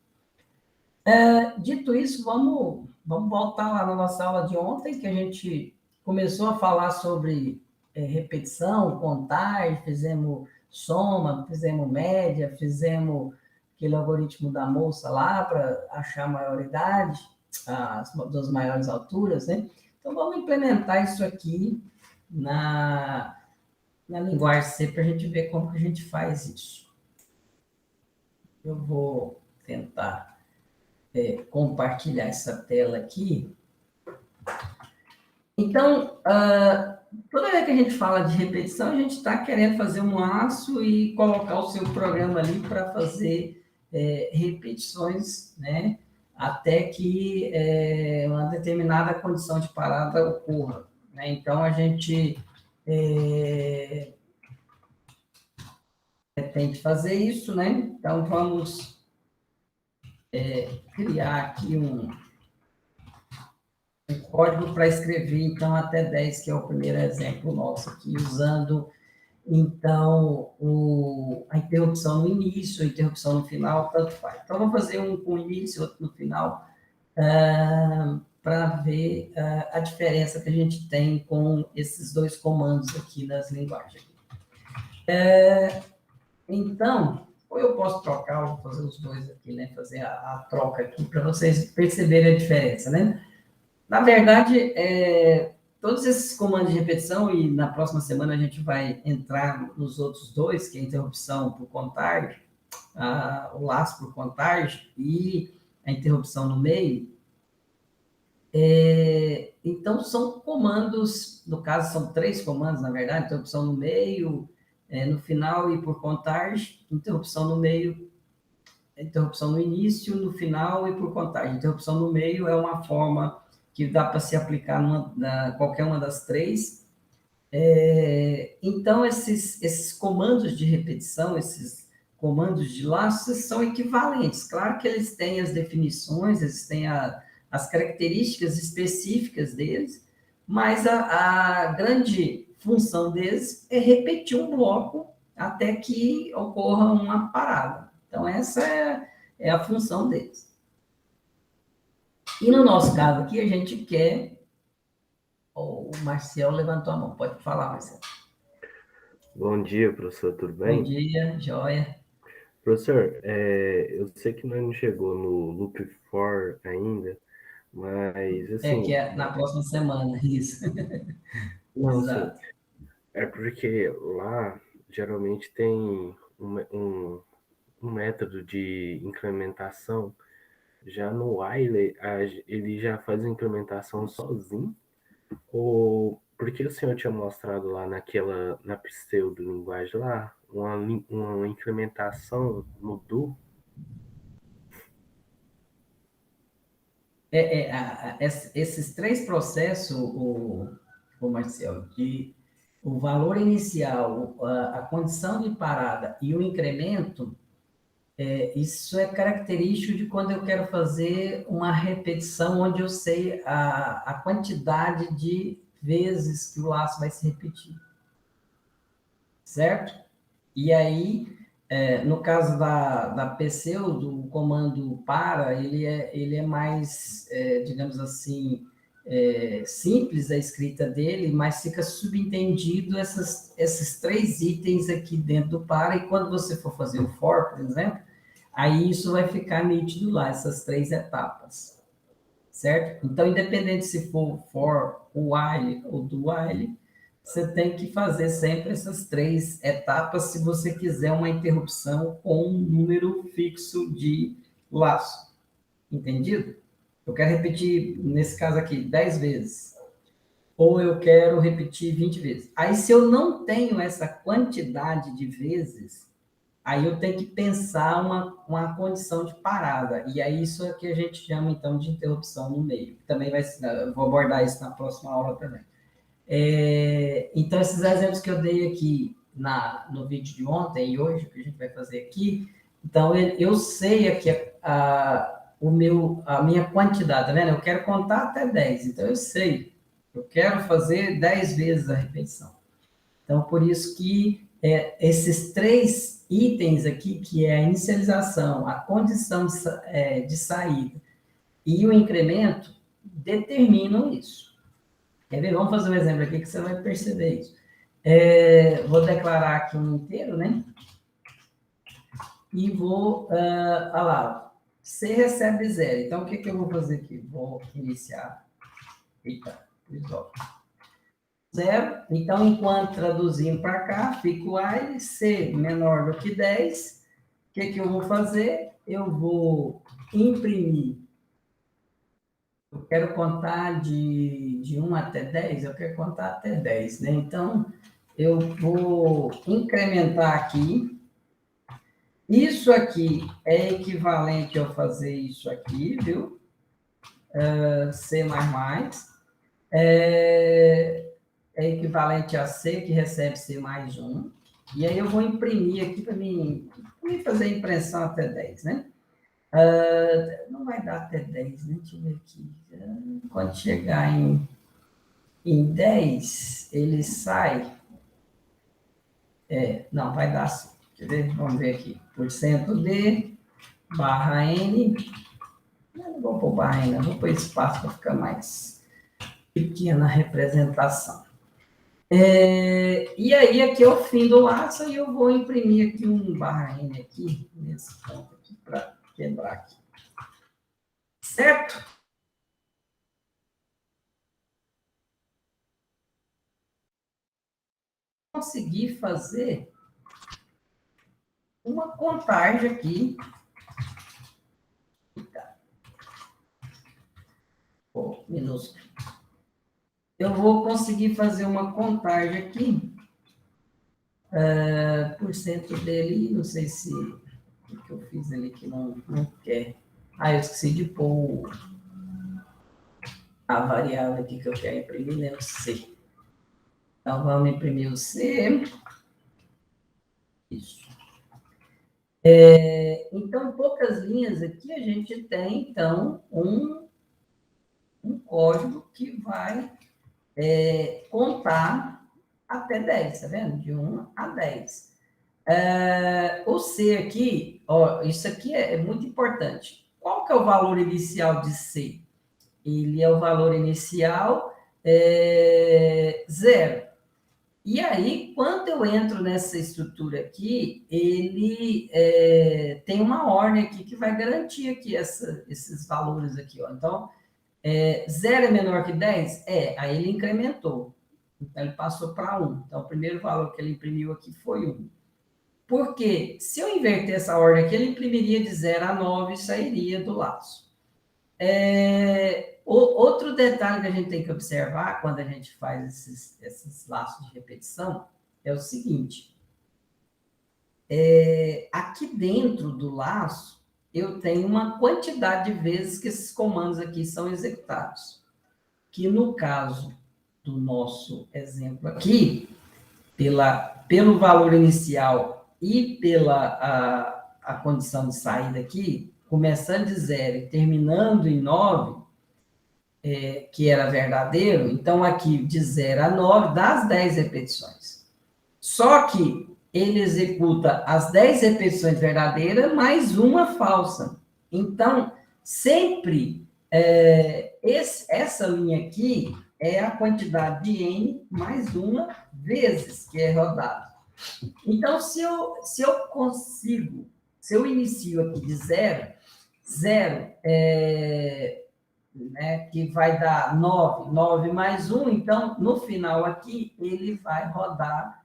Dito isso, vamos voltar lá na nossa aula de ontem, que a gente começou a falar sobre repetição, contagem, fizemos soma, fizemos média, fizemos aquele algoritmo da moça lá para achar a maioridade, das maiores alturas, né? Então, vamos implementar isso aqui na linguagem C para a gente ver como que a gente faz isso. Eu vou tentar compartilhar essa tela aqui. Então, toda vez que a gente fala de repetição, a gente está querendo fazer um laço e colocar o seu programa ali para fazer repetições, né? Até que uma determinada condição de parada ocorra, né? Então, a gente tem que fazer isso, né? Então, vamos criar aqui um código para escrever, então, até 10, que é o primeiro exemplo nosso aqui, usando, então, a interrupção no início, a interrupção no final, tanto faz. Então, vamos fazer um com início, outro no final, para ver a diferença que a gente tem com esses 2 comandos aqui nas linguagens. Então, ou eu posso trocar, vou fazer os 2 aqui, né? Fazer a troca aqui, para vocês perceberem a diferença, né? Na verdade, todos esses comandos de repetição, e na próxima semana a gente vai entrar nos outros 2, que é a interrupção por contagem, o laço por contagem e a interrupção no meio. Então, são comandos, no caso, são 3 comandos, na verdade, interrupção no meio, no final e por contagem, interrupção no meio, interrupção no início, no final e por contagem. Interrupção no meio é uma forma que dá para se aplicar qualquer uma das três. Então, esses comandos de repetição, esses comandos de laço, são equivalentes. Claro que eles têm as definições, eles têm as características específicas deles, mas a grande função deles é repetir um bloco até que ocorra uma parada. Então, essa é a função deles. E no nosso caso aqui, a gente quer... O Marcel levantou a mão. Pode falar, Marcel. Bom dia, professor, tudo bem? Bom dia, joia. Professor, eu sei que não chegou no Loop 4 ainda, mas assim... que é na próxima semana, isso. Não, Exato. sim. É porque lá, geralmente, tem um método de incrementação. Já no while, ele já faz a incrementação sozinho? Ou porque o senhor tinha mostrado lá na pseudo-linguagem lá, uma incrementação no do? Esses três processos, o Marcel, o valor inicial, a condição de parada e o incremento, isso é característico de quando eu quero fazer uma repetição onde eu sei a quantidade de vezes que o laço vai se repetir. Certo? E aí, no caso da pseudo, o comando para, ele é mais, digamos assim, simples a escrita dele, mas fica subentendido esses três itens aqui dentro do para, e quando você for fazer o for, por exemplo, aí isso vai ficar nítido lá, essas três etapas, certo? Então, independente se for for, o while ou do while, você tem que fazer sempre essas três etapas se você quiser uma interrupção com um número fixo de laço. Entendido? Eu quero repetir, nesse caso aqui, 10 vezes. Ou eu quero repetir 20 vezes. Aí, se eu não tenho essa quantidade de vezes, aí eu tenho que pensar uma condição de parada. E aí, isso é que a gente chama, então, de interrupção no meio. Também eu vou abordar isso na próxima aula também. Então, esses exemplos que eu dei aqui no vídeo de ontem e hoje, que a gente vai fazer aqui, então, eu sei aqui a minha quantidade, tá vendo? Eu quero contar até 10, então eu sei, eu quero fazer 10 vezes a repetição. Então, por isso que esses três itens aqui, que é a inicialização, a condição de saída e o incremento, determinam isso. Quer ver? Vamos fazer um exemplo aqui que você vai perceber isso. Vou declarar aqui um inteiro, né? E vou, olha lá, C recebe 0. Então, o que eu vou fazer aqui? Vou iniciar. Eita, resolve. 0. Então, enquanto traduzimos para cá, fica o while, C menor do que 10. O que eu vou fazer? Eu vou imprimir. Eu quero contar de 1 até 10, eu quero contar até 10, né? Então, eu vou incrementar aqui. Isso aqui é equivalente a fazer isso aqui, viu? C++. É equivalente a C, que recebe C mais 1. E aí eu vou imprimir aqui para mim fazer a impressão até 10, né? Não vai dar até 10, né? Deixa eu ver aqui. Quando chegar em 10, ele sai. Não, vai dar sim. Quer ver? Vamos ver aqui. Porcento D barra N. Não vou pôr barra N, vou pôr espaço para ficar mais pequena a representação. E aí, aqui é o fim do laço, e eu vou imprimir aqui um barra N aqui, nesse ponto aqui, para quebrar aqui. Certo? Consegui fazer uma contagem aqui. Minúsculo. Eu vou conseguir fazer uma contagem aqui por cento dele, não sei se o que eu fiz ali que não quer. Eu esqueci de pôr a variável aqui que eu quero imprimir, né? O C. Então, vamos imprimir o C. Isso. Então, em poucas linhas aqui, a gente tem, então, um código que vai contar até 10, tá vendo? De 1 a 10. O C aqui, ó, isso aqui é muito importante. Qual que é o valor inicial de C? Ele é o valor inicial 0. E aí, quando eu entro nessa estrutura aqui, ele tem uma ordem aqui que vai garantir aqui esses valores aqui, ó. Então, 0 é menor que 10? Aí ele incrementou. Então, ele passou para 1. Então, o primeiro valor que ele imprimiu aqui foi 1. Porque se eu inverter essa ordem aqui, ele imprimiria de 0 a 9 e sairia do laço. Outro detalhe que a gente tem que observar quando a gente faz esses laços de repetição é o seguinte. Aqui dentro do laço, eu tenho uma quantidade de vezes que esses comandos aqui são executados. Que no caso do nosso exemplo aqui, pelo valor inicial e pela a condição de saída aqui, começando de 0 e terminando em 9, que era verdadeiro, então aqui de 0 a 9 dá as 10 repetições. Só que ele executa as 10 repetições verdadeiras mais uma falsa. Então, sempre essa linha aqui é a quantidade de N mais uma vezes que é rodado. Então, se eu inicio aqui de 0, que vai dar 9 mais 1, então, no final aqui, ele vai rodar,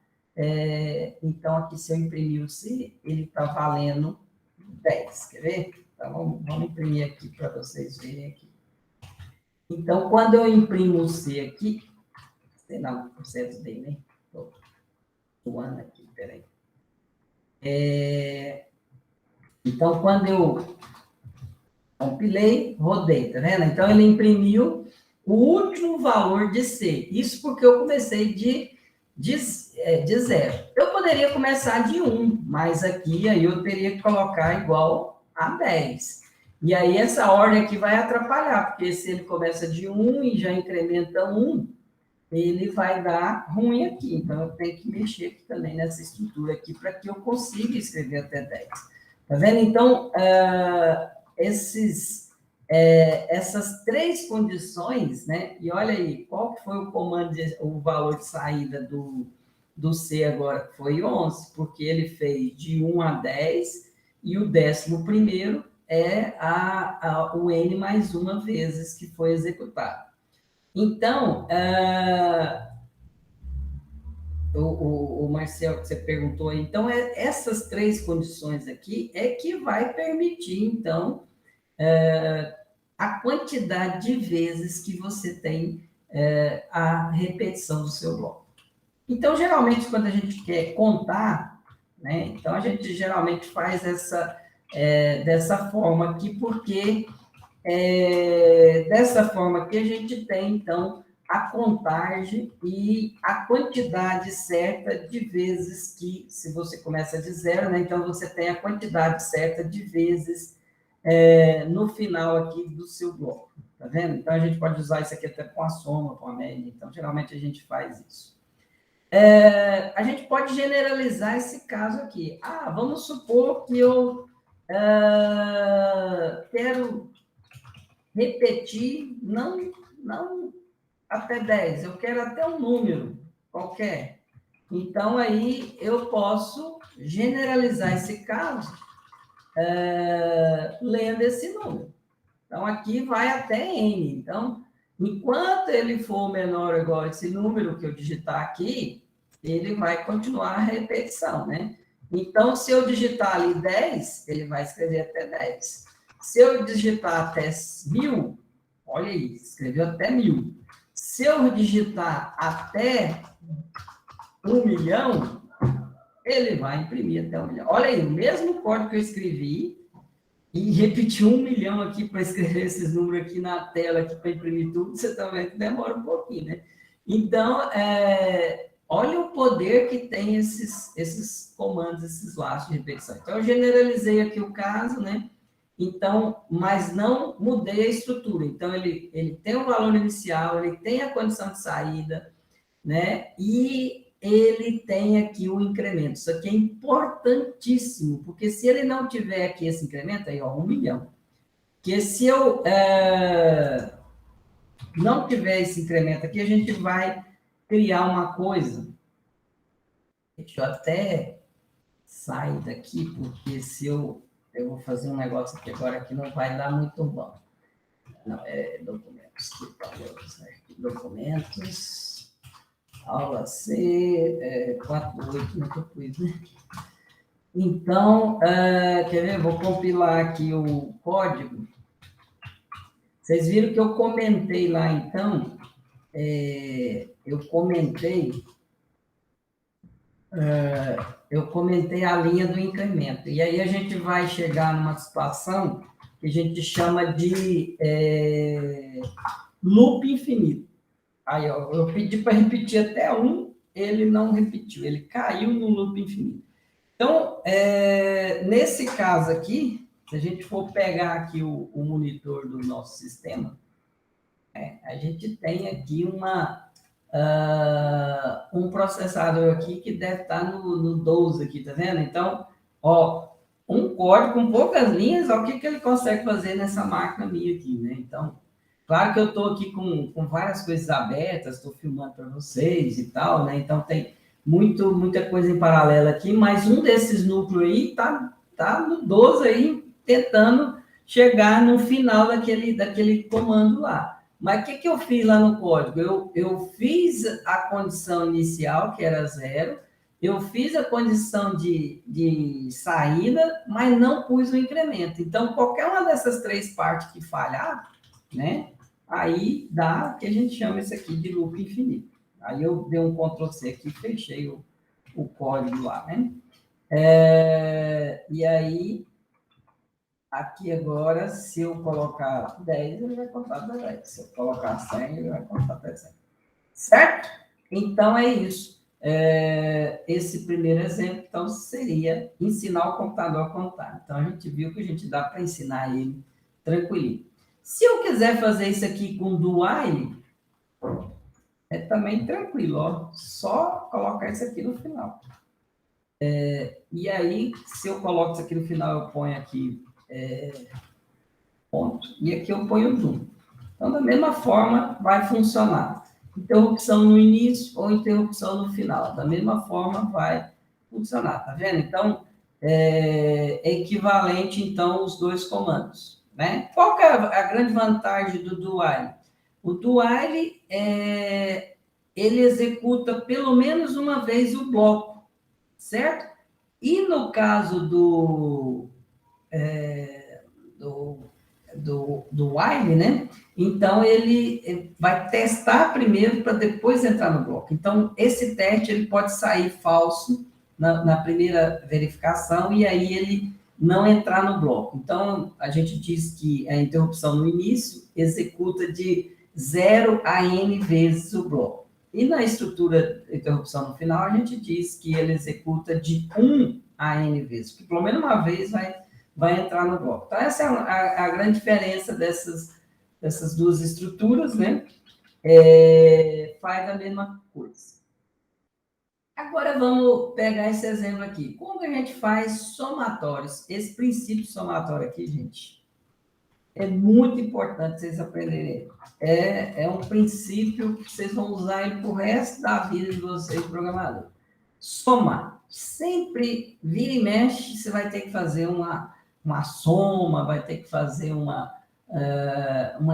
então, aqui, se eu imprimir o C, ele está valendo 10, quer ver? Então, vamos imprimir aqui para vocês verem aqui. Então, quando eu imprimo o C aqui, sei lá, o processo dele, né? Estou suando aqui, peraí. Então, quando eu compilei, rodei, tá vendo? Então, ele imprimiu o último valor de C. Isso porque eu comecei de 0. Eu poderia começar de 1, mas aqui aí eu teria que colocar igual a 10. E aí essa ordem aqui vai atrapalhar, porque se ele começa de 1 e já incrementa 1, ele vai dar ruim aqui. Então, eu tenho que mexer aqui também nessa estrutura aqui para que eu consiga escrever até 10. Tá vendo? Então, essas três condições, né? E olha aí, qual que foi o comando, o valor de saída do C agora? Foi 11, porque ele fez de 1 a 10, e o 11º é o N mais uma vezes que foi executado. Então, o Marcelo, que você perguntou aí, então, essas três condições aqui é que vai permitir, então, a quantidade de vezes que você tem a repetição do seu bloco. Então, geralmente, quando a gente quer contar, né, então a gente geralmente faz dessa forma aqui, porque dessa forma aqui a gente tem, então, a contagem e a quantidade certa de vezes que, se você começa de 0, né, então você tem a quantidade certa de vezes no final aqui do seu bloco, tá vendo? Então, a gente pode usar isso aqui até com a soma, com a média, então, geralmente a gente faz isso. A gente pode generalizar esse caso aqui. Vamos supor que eu quero repetir, não até 10, eu quero até um número qualquer. Então, aí eu posso generalizar esse caso lendo esse número. Então, aqui vai até N. Então, enquanto ele for menor ou igual a esse número que eu digitar aqui, ele vai continuar a repetição, né? Então, se eu digitar ali 10, ele vai escrever até 10. Se eu digitar até 1000, olha aí, escreveu até 1000. Se eu digitar até 1 milhão, ele vai imprimir até 1 milhão. Olha aí, o mesmo código que eu escrevi, e repetir 1 milhão aqui para escrever esses números aqui na tela, aqui para imprimir tudo, você também demora um pouquinho, né? Então, olha o poder que tem esses comandos, esses laços de repetição. Então, eu generalizei aqui o caso, né? Então, mas não mudei a estrutura. Então, ele tem um valor inicial, ele tem a condição de saída, né? E ele tem aqui o incremento. Isso aqui é importantíssimo, porque se ele não tiver aqui esse incremento, aí, ó, 1 milhão. Porque se eu não tiver esse incremento aqui, a gente vai criar uma coisa. Deixa eu até sair daqui, porque se eu vou fazer um negócio aqui agora que não vai dar muito bom. Não, documentos. Documentos. Aula C, 4.8, não pus, né? Então, quer ver? Vou compilar aqui o código. Vocês viram que eu comentei lá, então, eu comentei a linha do incremento. E aí a gente vai chegar numa situação que a gente chama de loop infinito. Aí, ó, eu pedi para repetir até 1, ele não repetiu, ele caiu no loop infinito. Então, nesse caso aqui, se a gente for pegar aqui o monitor do nosso sistema, a gente tem aqui um processador aqui que deve estar no 12 aqui, tá vendo? Então, ó, um código com poucas linhas, olha o que ele consegue fazer nessa máquina minha aqui, né? Então, claro que eu estou aqui com várias coisas abertas, estou filmando para vocês e tal, né? Então, tem muita coisa em paralelo aqui, mas um desses núcleos aí tá no 12 aí, tentando chegar no final daquele comando lá. Mas o que eu fiz lá no código? Eu fiz a condição inicial, que era 0, eu fiz a condição de saída, mas não pus o incremento. Então, qualquer uma dessas 3 partes que falhar, né? Aí dá o que a gente chama isso aqui de loop infinito. Aí eu dei um Ctrl+C aqui e fechei o código lá, né? E aí, aqui agora, se eu colocar 10, ele vai contar até 10. Se eu colocar 100, ele vai contar até 100. Certo? Então, é isso. Esse primeiro exemplo, então, seria ensinar o computador a contar. Então, a gente viu que a gente dá para ensinar ele tranquilinho. Se eu quiser fazer isso aqui com do while, é também tranquilo, ó. Só colocar isso aqui no final. E aí, se eu coloco isso aqui no final, eu ponho aqui ponto. E aqui eu ponho do. Então, da mesma forma, vai funcionar. Interrupção no início ou interrupção no final. Da mesma forma, vai funcionar. Tá vendo? Então, é equivalente, então, os 2 comandos. Né? Qual que é a grande vantagem do while? O do while, ele executa pelo menos uma vez o bloco, certo? E no caso do while, né? Então, ele vai testar primeiro para depois entrar no bloco. Então, esse teste ele pode sair falso na primeira verificação e aí ele não entrar no bloco. Então, a gente diz que a interrupção no início executa de 0 a n vezes o bloco. E na estrutura de interrupção no final, a gente diz que ele executa de 1 a n vezes, que pelo menos uma vez vai entrar no bloco. Então, essa é a grande diferença dessas 2 estruturas, né? Faz a mesma coisa. Agora, vamos pegar esse exemplo aqui. Como que a gente faz somatórios? Esse princípio somatório aqui, gente, é muito importante vocês aprenderem. É um princípio que vocês vão usar ele para o resto da vida de vocês, programador. Somar. Sempre vira e mexe, você vai ter que fazer uma soma, vai ter que fazer uma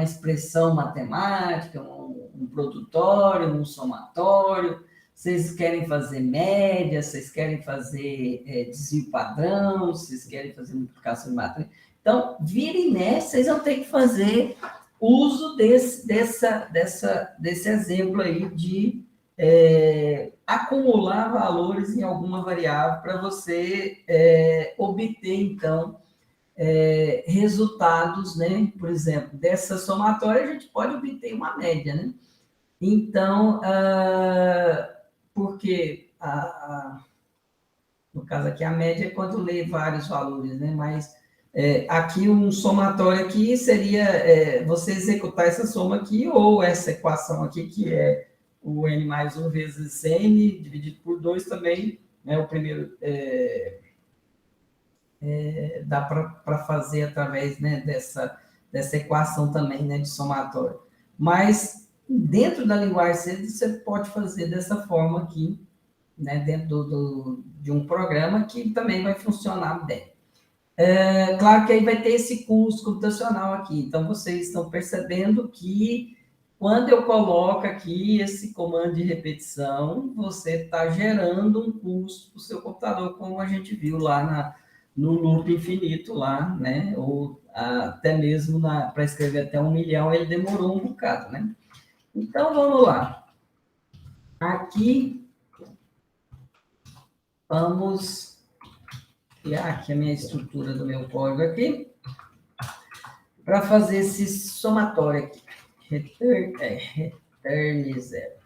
expressão matemática, um produtório, um somatório. Vocês querem fazer média, vocês querem fazer desvio padrão, vocês querem fazer multiplicação de matriz. Então, vira e mexe, vocês vão ter que fazer uso desse exemplo aí de acumular valores em alguma variável para você obter, então, resultados, né? Por exemplo, dessa somatória, a gente pode obter uma média, né? Então, porque no caso aqui, a média é quando lê vários valores, né? Mas aqui um somatório aqui seria você executar essa soma aqui, ou essa equação aqui, que é o n mais 1 vezes n, dividido por 2 também, né? O primeiro dá para fazer através, né, dessa equação também, né, de somatório. Mas, dentro da linguagem C, você pode fazer dessa forma aqui, né, dentro de um programa que também vai funcionar bem. Claro que aí vai ter esse custo computacional aqui. Então, vocês estão percebendo que quando eu coloco aqui esse comando de repetição, você está gerando um custo para o seu computador, como a gente viu lá no loop infinito lá, né? Ou até mesmo para escrever até 1 milhão, ele demorou um bocado, né? Então, vamos lá. Aqui, vamos criar aqui a minha estrutura do meu código aqui, para fazer esse somatório aqui. Return zero.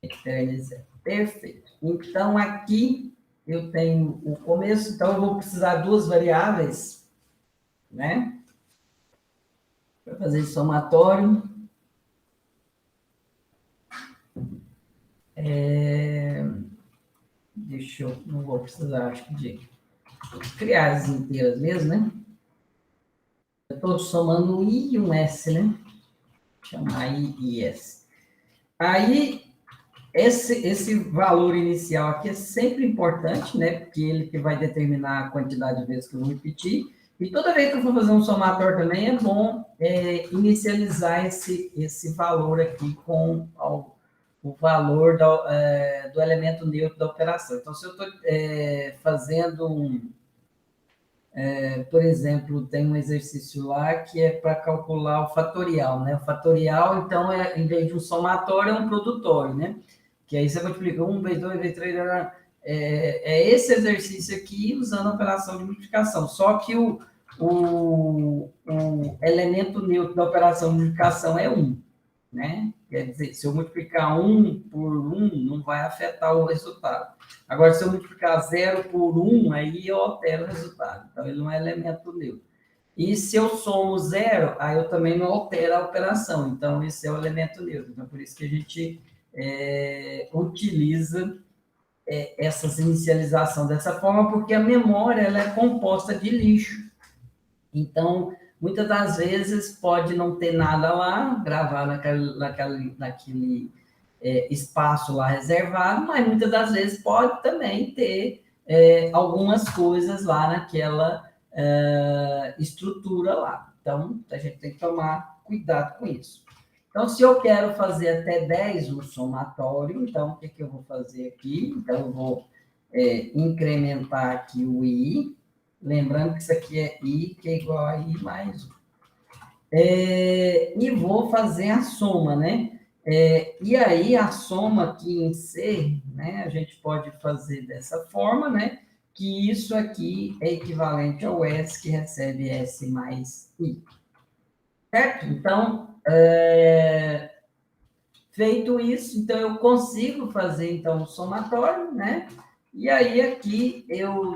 Return zero. Perfeito. Então, aqui eu tenho o começo, então eu vou precisar de duas variáveis, né? Para fazer esse somatório. Deixa eu, não vou precisar, acho que de criar as inteiras mesmo, né? Eu estou somando um I e um S, né? Chamar I e S. Aí, esse valor inicial aqui é sempre importante, né? Porque ele que vai determinar a quantidade de vezes que eu vou repetir. E toda vez que eu for fazer um somatório também, é bom inicializar esse valor aqui com o valor do elemento neutro da operação. Então, se eu estou fazendo por exemplo, tem um exercício lá que é para calcular o fatorial, né? O fatorial, então, em vez de um somatório, é um produtório, né? Que aí você multiplica 1 vezes 2 vezes 3, esse exercício aqui usando a operação de multiplicação. Só que o elemento neutro da operação de multiplicação é 1, né? Quer dizer, se eu multiplicar 1 por 1, não vai afetar o resultado. Agora, se eu multiplicar 0 por 1, aí eu altero o resultado. Então, ele não é elemento neutro. E se eu somo 0, aí eu também não altero a operação. Então, esse é o elemento neutro. Então, por isso que a gente utiliza essas inicializações dessa forma, porque a memória ela é composta de lixo. Então, muitas das vezes pode não ter nada lá, gravar naquele espaço lá reservado, mas muitas das vezes pode também ter algumas coisas lá naquela estrutura lá. Então, a gente tem que tomar cuidado com isso. Então, se eu quero fazer até 10 no somatório, então, o que eu vou fazer aqui? Então, eu vou incrementar aqui o I, lembrando que isso aqui é I, que é igual a I mais 1. E vou fazer a soma, né? E aí, a soma aqui em C, né? A gente pode fazer dessa forma, né? Que isso aqui é equivalente ao S, que recebe S mais I. Certo? Então, feito isso, então eu consigo fazer, então, o somatório, né? E aí, aqui,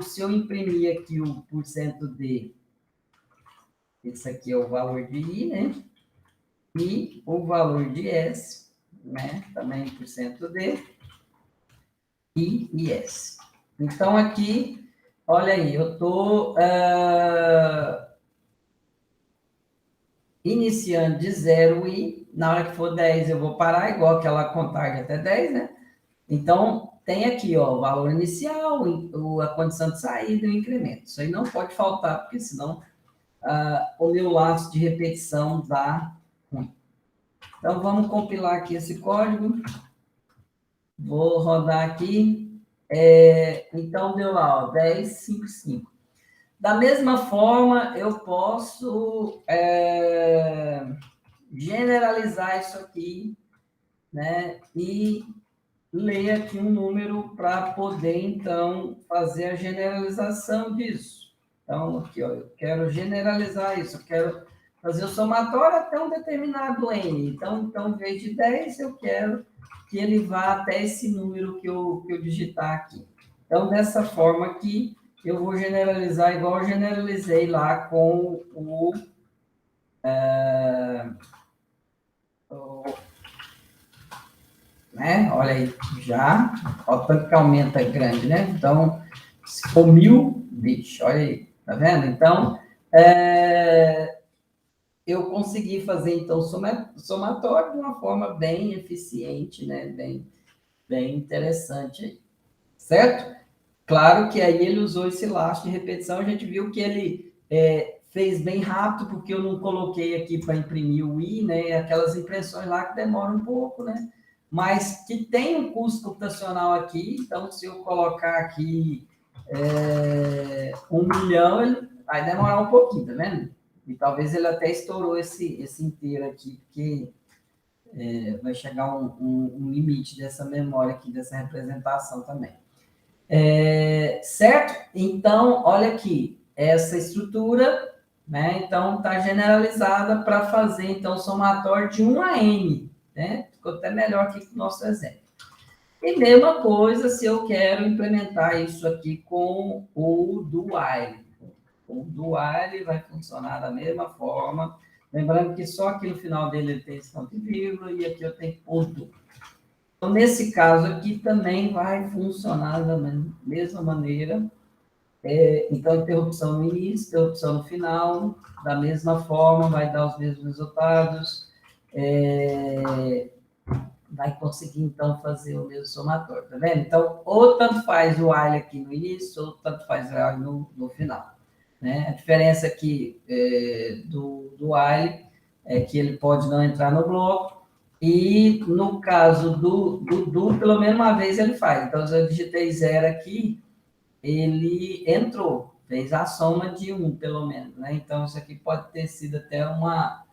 se eu imprimir aqui o %D, esse aqui é o valor de I, né? E o valor de S, né? Também %D, I e S. Então, aqui, olha aí, eu estou iniciando de 0 I, na hora que for 10 eu vou parar, igual aquela contagem até 10, né? Então, tem aqui, ó, o valor inicial, a condição de saída e o incremento. Isso aí não pode faltar, porque senão o meu laço de repetição dá ruim. Então, vamos compilar aqui esse código. Vou rodar aqui. Então, deu lá, ó, 10, 5, 5. Da mesma forma, eu posso generalizar isso aqui, né? E ler aqui um número para poder, então, fazer a generalização disso. Então, aqui, ó, eu quero generalizar isso, eu quero fazer o somatório até um determinado N. Então, em vez de 10, eu quero que ele vá até esse número que eu digitar aqui. Então, dessa forma aqui, eu vou generalizar igual eu generalizei lá com o né? Olha aí, já, olha o tanto que aumenta grande, né? Então, se for 1000, bicho, olha aí, tá vendo? Então, eu consegui fazer, então, somatório de uma forma bem eficiente, né? Bem interessante aí, certo? Claro que aí ele usou esse laço de repetição, a gente viu que ele fez bem rápido, porque eu não coloquei aqui para imprimir o i, né? Aquelas impressões lá que demoram um pouco, né? Mas que tem um custo computacional aqui, então se eu colocar aqui 1 milhão, ele vai demorar um pouquinho, tá vendo? E talvez ele até estourou esse inteiro aqui, porque vai chegar um limite dessa memória aqui, dessa representação também. Certo? Então, olha aqui, essa estrutura, né? Então, está generalizada para fazer, então, somatório de 1 a n, né? Ficou até melhor aqui que o nosso exemplo. E mesma coisa se eu quero implementar isso aqui com o do while. O do while vai funcionar da mesma forma. Lembrando que só aqui no final dele ele tem esse ponto e vírgula, e aqui eu tenho ponto. Então, nesse caso aqui também vai funcionar da mesma maneira. Então, interrupção no início, interrupção no final, da mesma forma, vai dar os mesmos resultados. Vai conseguir, então, fazer o mesmo somatório, tá vendo? Então, ou tanto faz o while aqui no início, ou tanto faz o while no final. Né? A diferença aqui do while é que ele pode não entrar no bloco, e no caso do pelo menos uma vez ele faz. Então, se eu digitei 0 aqui, ele entrou, fez a soma de 1, pelo menos. Né? Então, isso aqui pode ter sido até uma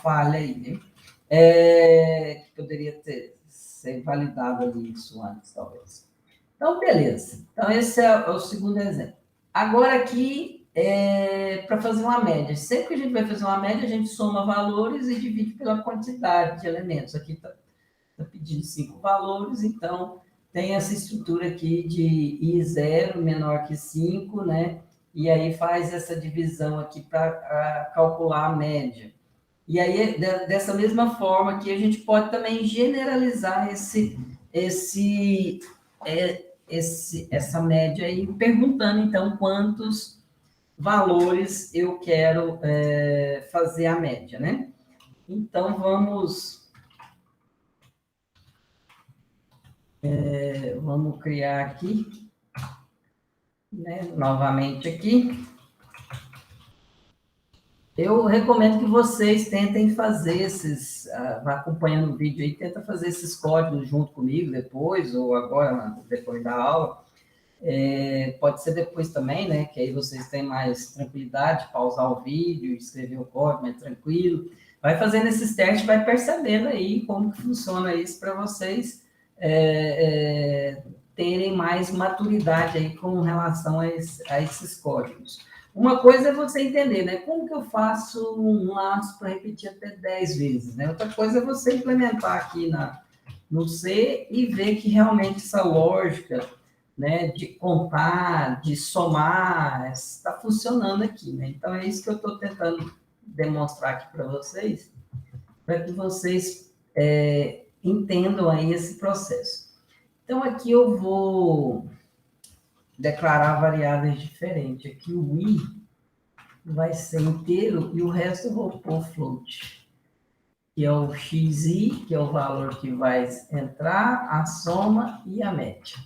falha aí, né? Que poderia ser validado ali isso antes, talvez. Então, beleza. Então, esse é o segundo exemplo. Agora aqui, para fazer uma média. Sempre que a gente vai fazer uma média, a gente soma valores e divide pela quantidade de elementos. Aqui está pedindo 5 valores, então tem essa estrutura aqui de I0 menor que 5, né? E aí faz essa divisão aqui para calcular a média. E aí, dessa mesma forma que a gente pode também generalizar essa média aí, perguntando, então, quantos valores eu quero fazer a média, né? Então, vamos criar aqui, né? Novamente aqui. Eu recomendo que vocês tentem fazer vá acompanhando o vídeo aí, tenta fazer esses códigos junto comigo depois, ou agora, depois da aula. Pode ser depois também, né? Que aí vocês têm mais tranquilidade, pausar o vídeo, escrever o código mais tranquilo. Vai fazendo esses testes, vai percebendo aí como que funciona isso para vocês terem mais maturidade aí com relação a esses códigos. Uma coisa é você entender, né? Como que eu faço um laço para repetir até 10 vezes, né? Outra coisa é você implementar aqui no C e ver que realmente essa lógica, né, de contar, de somar, está funcionando aqui, né? Então, é isso que eu estou tentando demonstrar aqui para vocês, para que vocês entendam aí esse processo. Então, aqui eu vou declarar variáveis diferentes. Aqui o i vai ser inteiro e o resto eu vou pôr float, que é o xi, que é o valor que vai entrar, a soma e a média.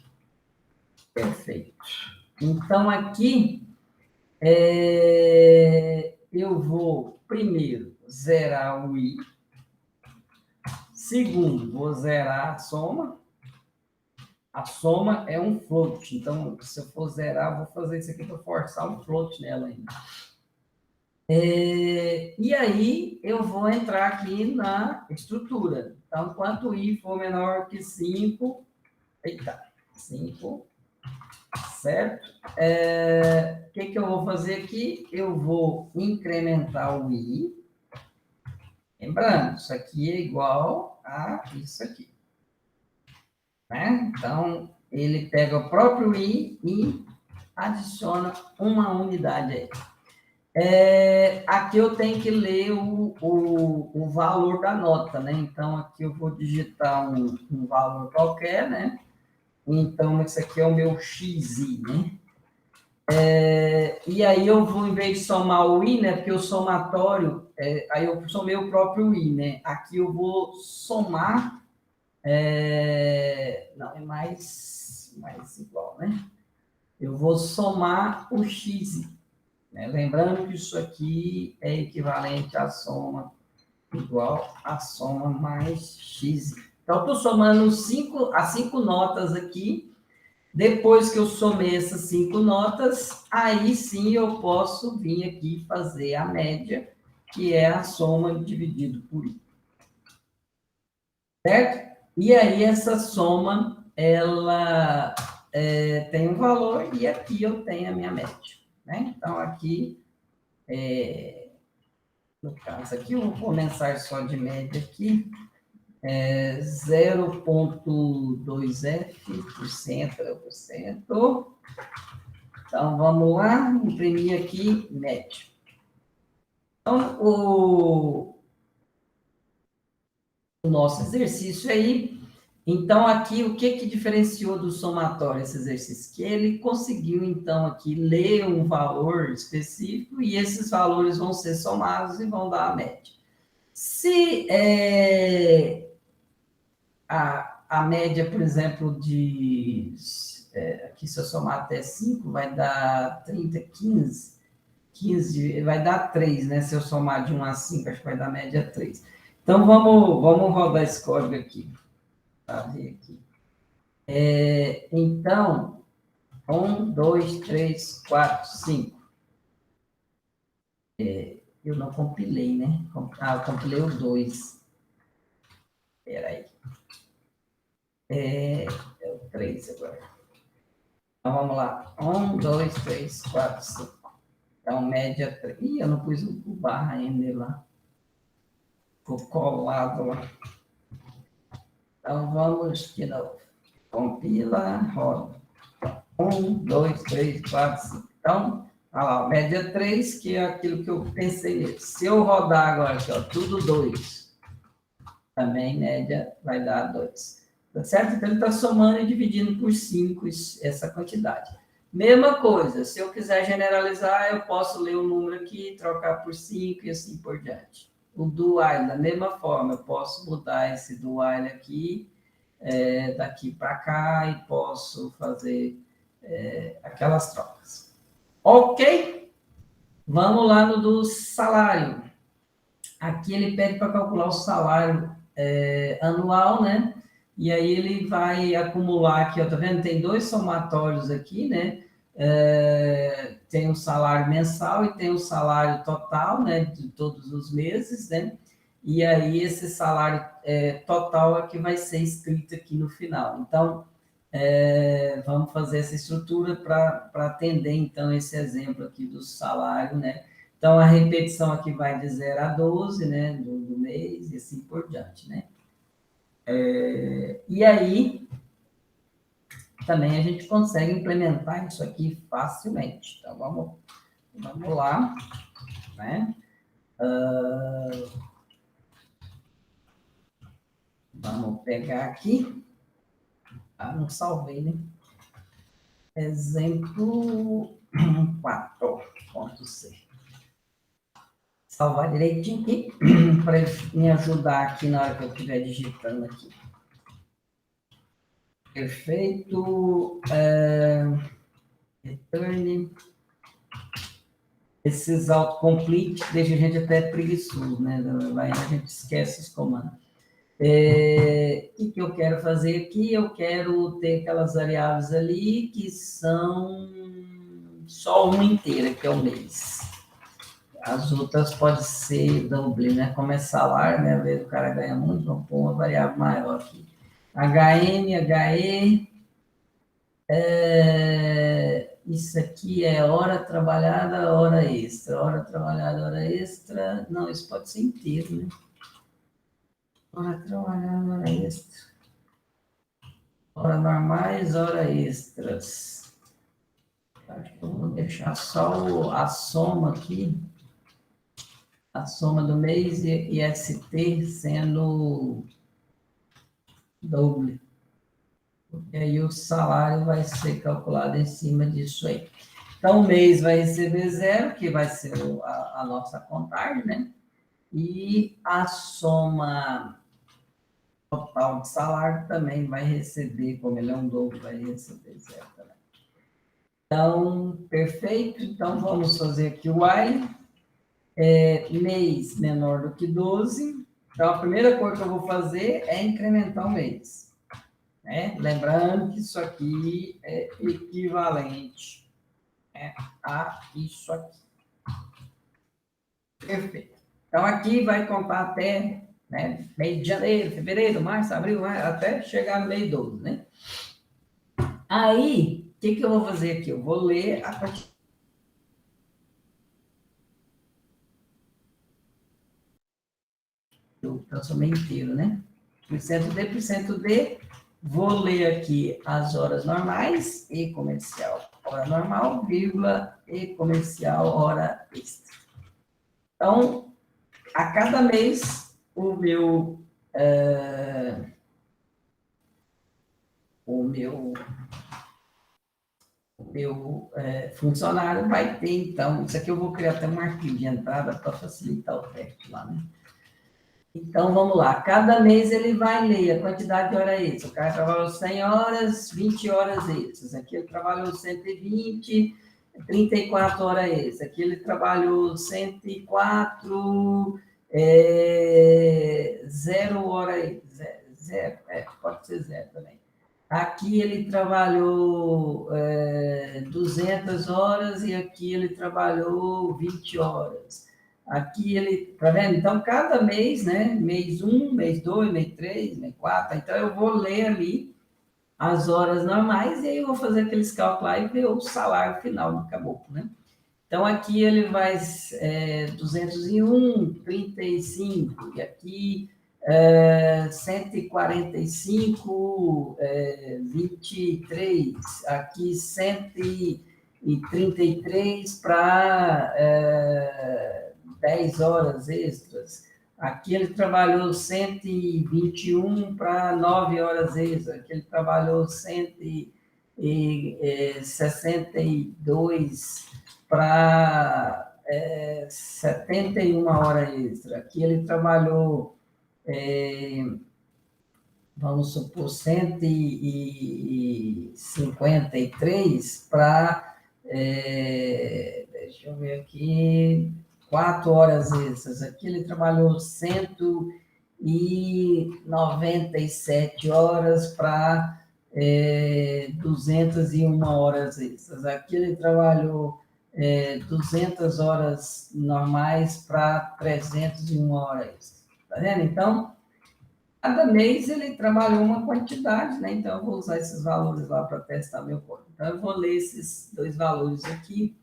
Perfeito. Então, aqui, eu vou, primeiro, zerar o i. Segundo, vou zerar a soma. A soma é um float, então, se eu for zerar, vou fazer isso aqui para forçar um float nela ainda. E aí, eu vou entrar aqui na estrutura. Então, quanto i for menor que 5, eita, 5, certo? O que eu vou fazer aqui? Eu vou incrementar o i. Lembrando, isso aqui é igual a isso aqui. Né? Então, ele pega o próprio i e adiciona uma unidade aí. Aqui eu tenho que ler o valor da nota, né? Então, aqui eu vou digitar um valor qualquer, né? Então, esse aqui é o meu xi, né? E aí eu vou, em vez de somar o i, né? Porque o somatório, aí eu somei o próprio i, né? Aqui eu vou somar, não, é mais igual, né? Eu vou somar o x, né? Lembrando que isso aqui é equivalente à soma igual a soma mais x. Então, estou somando as 5 notas aqui. Depois que eu somei essas 5 notas, aí sim eu posso vir aqui fazer a média, que é a soma dividido por i. Certo? E aí essa soma, ela tem um valor e aqui eu tenho a minha média. Né? Então, aqui, no caso aqui, eu vou começar só de média aqui, 0,2F%. Então, vamos lá, imprimir aqui, média. Então, o nosso exercício aí, então, aqui, o que diferenciou do somatório esse exercício? Que ele conseguiu, então, aqui, ler um valor específico e esses valores vão ser somados e vão dar a média. Se a média, por exemplo, aqui se eu somar até 5, vai dar 30, 15, vai dar 3, né? Se eu somar de 1 a 5, acho que vai dar média 3. Então, vamos rodar esse código aqui, para ver aqui. Então, 1, 2, 3, 4, 5. Eu não compilei, né? Eu compilei o 2. Espera aí. É o 3 agora. Então, vamos lá. 1, 2, 3, 4, 5. Então, média 3. Ih, eu não pus o barra ainda lá. Ficou colado lá. Então, vamos de novo. Compila, roda. 1, 2, 3, 4, 5. Então, olha lá, média 3, que é aquilo que eu pensei nele. Se eu rodar agora aqui, ó, tudo 2, também média vai dar 2. Tá certo? Então, ele está somando e dividindo por 5 essa quantidade. Mesma coisa, se eu quiser generalizar, eu posso ler o número aqui, trocar por 5 e assim por diante. O do while, da mesma forma, eu posso mudar esse do while aqui, daqui para cá, e posso fazer aquelas trocas. Ok? Vamos lá no do salário. Aqui ele pede para calcular o salário anual, né? E aí ele vai acumular aqui, ó, tá vendo? Tem 2 somatórios aqui, né? Tem o salário mensal e tem o salário total, né? De todos os meses, né? E aí esse salário total é que vai ser escrito aqui no final. Então, vamos fazer essa estrutura para atender, então, esse exemplo aqui do salário, né? Então, a repetição aqui vai de 0 a 12, né? Do mês e assim por diante, né? E aí, também a gente consegue implementar isso aqui facilmente. Então, vamos lá, né? Vamos pegar aqui. Não salvei, né? Exemplo 4.c. Salvar direitinho aqui, para me ajudar aqui na hora que eu estiver digitando aqui. Perfeito. Return. Esses autocomplete deixa a gente até preguiçoso, né? Aí a gente esquece os comandos. O que eu quero fazer aqui? Eu quero ter aquelas variáveis ali que são só uma inteira, que é o mês. As outras pode ser doble, né? Como é salário, né? Às vezes o cara ganha muito, vamos pôr uma variável maior aqui. HM, HE, isso aqui é hora trabalhada, hora extra. Hora trabalhada, hora extra. Não, isso pode ser inteiro, né? Hora trabalhada, hora extra. Hora normais, hora extras. Acho que eu vou deixar só a soma aqui. A soma do mês e ST sendo doble. Porque aí o salário vai ser calculado em cima disso aí. Então, o mês vai receber zero, que vai ser a nossa contagem, né? E a soma total de salário também vai receber, como ele é um dobro, vai receber zero também. Então, perfeito. Então, vamos fazer aqui o while. Mês menor do que 12. Então, a primeira coisa que eu vou fazer é incrementar o mês. Né? Lembrando que isso aqui é equivalente, né, a isso aqui. Perfeito. Então, aqui vai contar até, né, mês de janeiro, fevereiro, março, abril, até chegar no mês 12, né? Aí, o que eu vou fazer aqui? Eu vou ler a partir. Eu transformei inteiro, né? Percento D. Vou ler aqui as horas normais, E comercial, hora normal, vírgula, E comercial, hora extra. Então, a cada mês, o meu funcionário vai ter, então, isso aqui eu vou criar até um arquivo de entrada para facilitar o teste lá, né? Então, vamos lá. Cada mês ele vai ler a quantidade de horas extras. O cara trabalhou 100 horas, 20 horas extras. Aqui ele trabalhou 120, 34 horas extras. Aqui ele trabalhou 104, 0 horas, zero, pode ser zero também. Aqui ele trabalhou 200 horas e aqui ele trabalhou 20 horas. Aqui ele, tá vendo? Então, cada mês, né? Mês 1, mês 2, mês 3, mês 4. Então, eu vou ler ali as horas normais e aí eu vou fazer aqueles cálculos lá e ver o salário final do caboclo, né? Então, aqui ele vai 201, 35, e aqui 145, 23, aqui 133 para 10 horas extras. Aqui ele trabalhou 121 para 9 horas extras. Aqui ele trabalhou 162 para 71 horas extra. Aqui ele trabalhou, vamos supor, 153 para, deixa eu ver aqui, 4 horas extras. Aqui ele trabalhou 197 horas para 201 horas extras. Aqui ele trabalhou 200 horas normais para 301 horas extras. Tá vendo? Então, cada mês ele trabalhou uma quantidade, né? Então, eu vou usar esses valores lá para testar meu código. Então, eu vou ler esses dois valores aqui,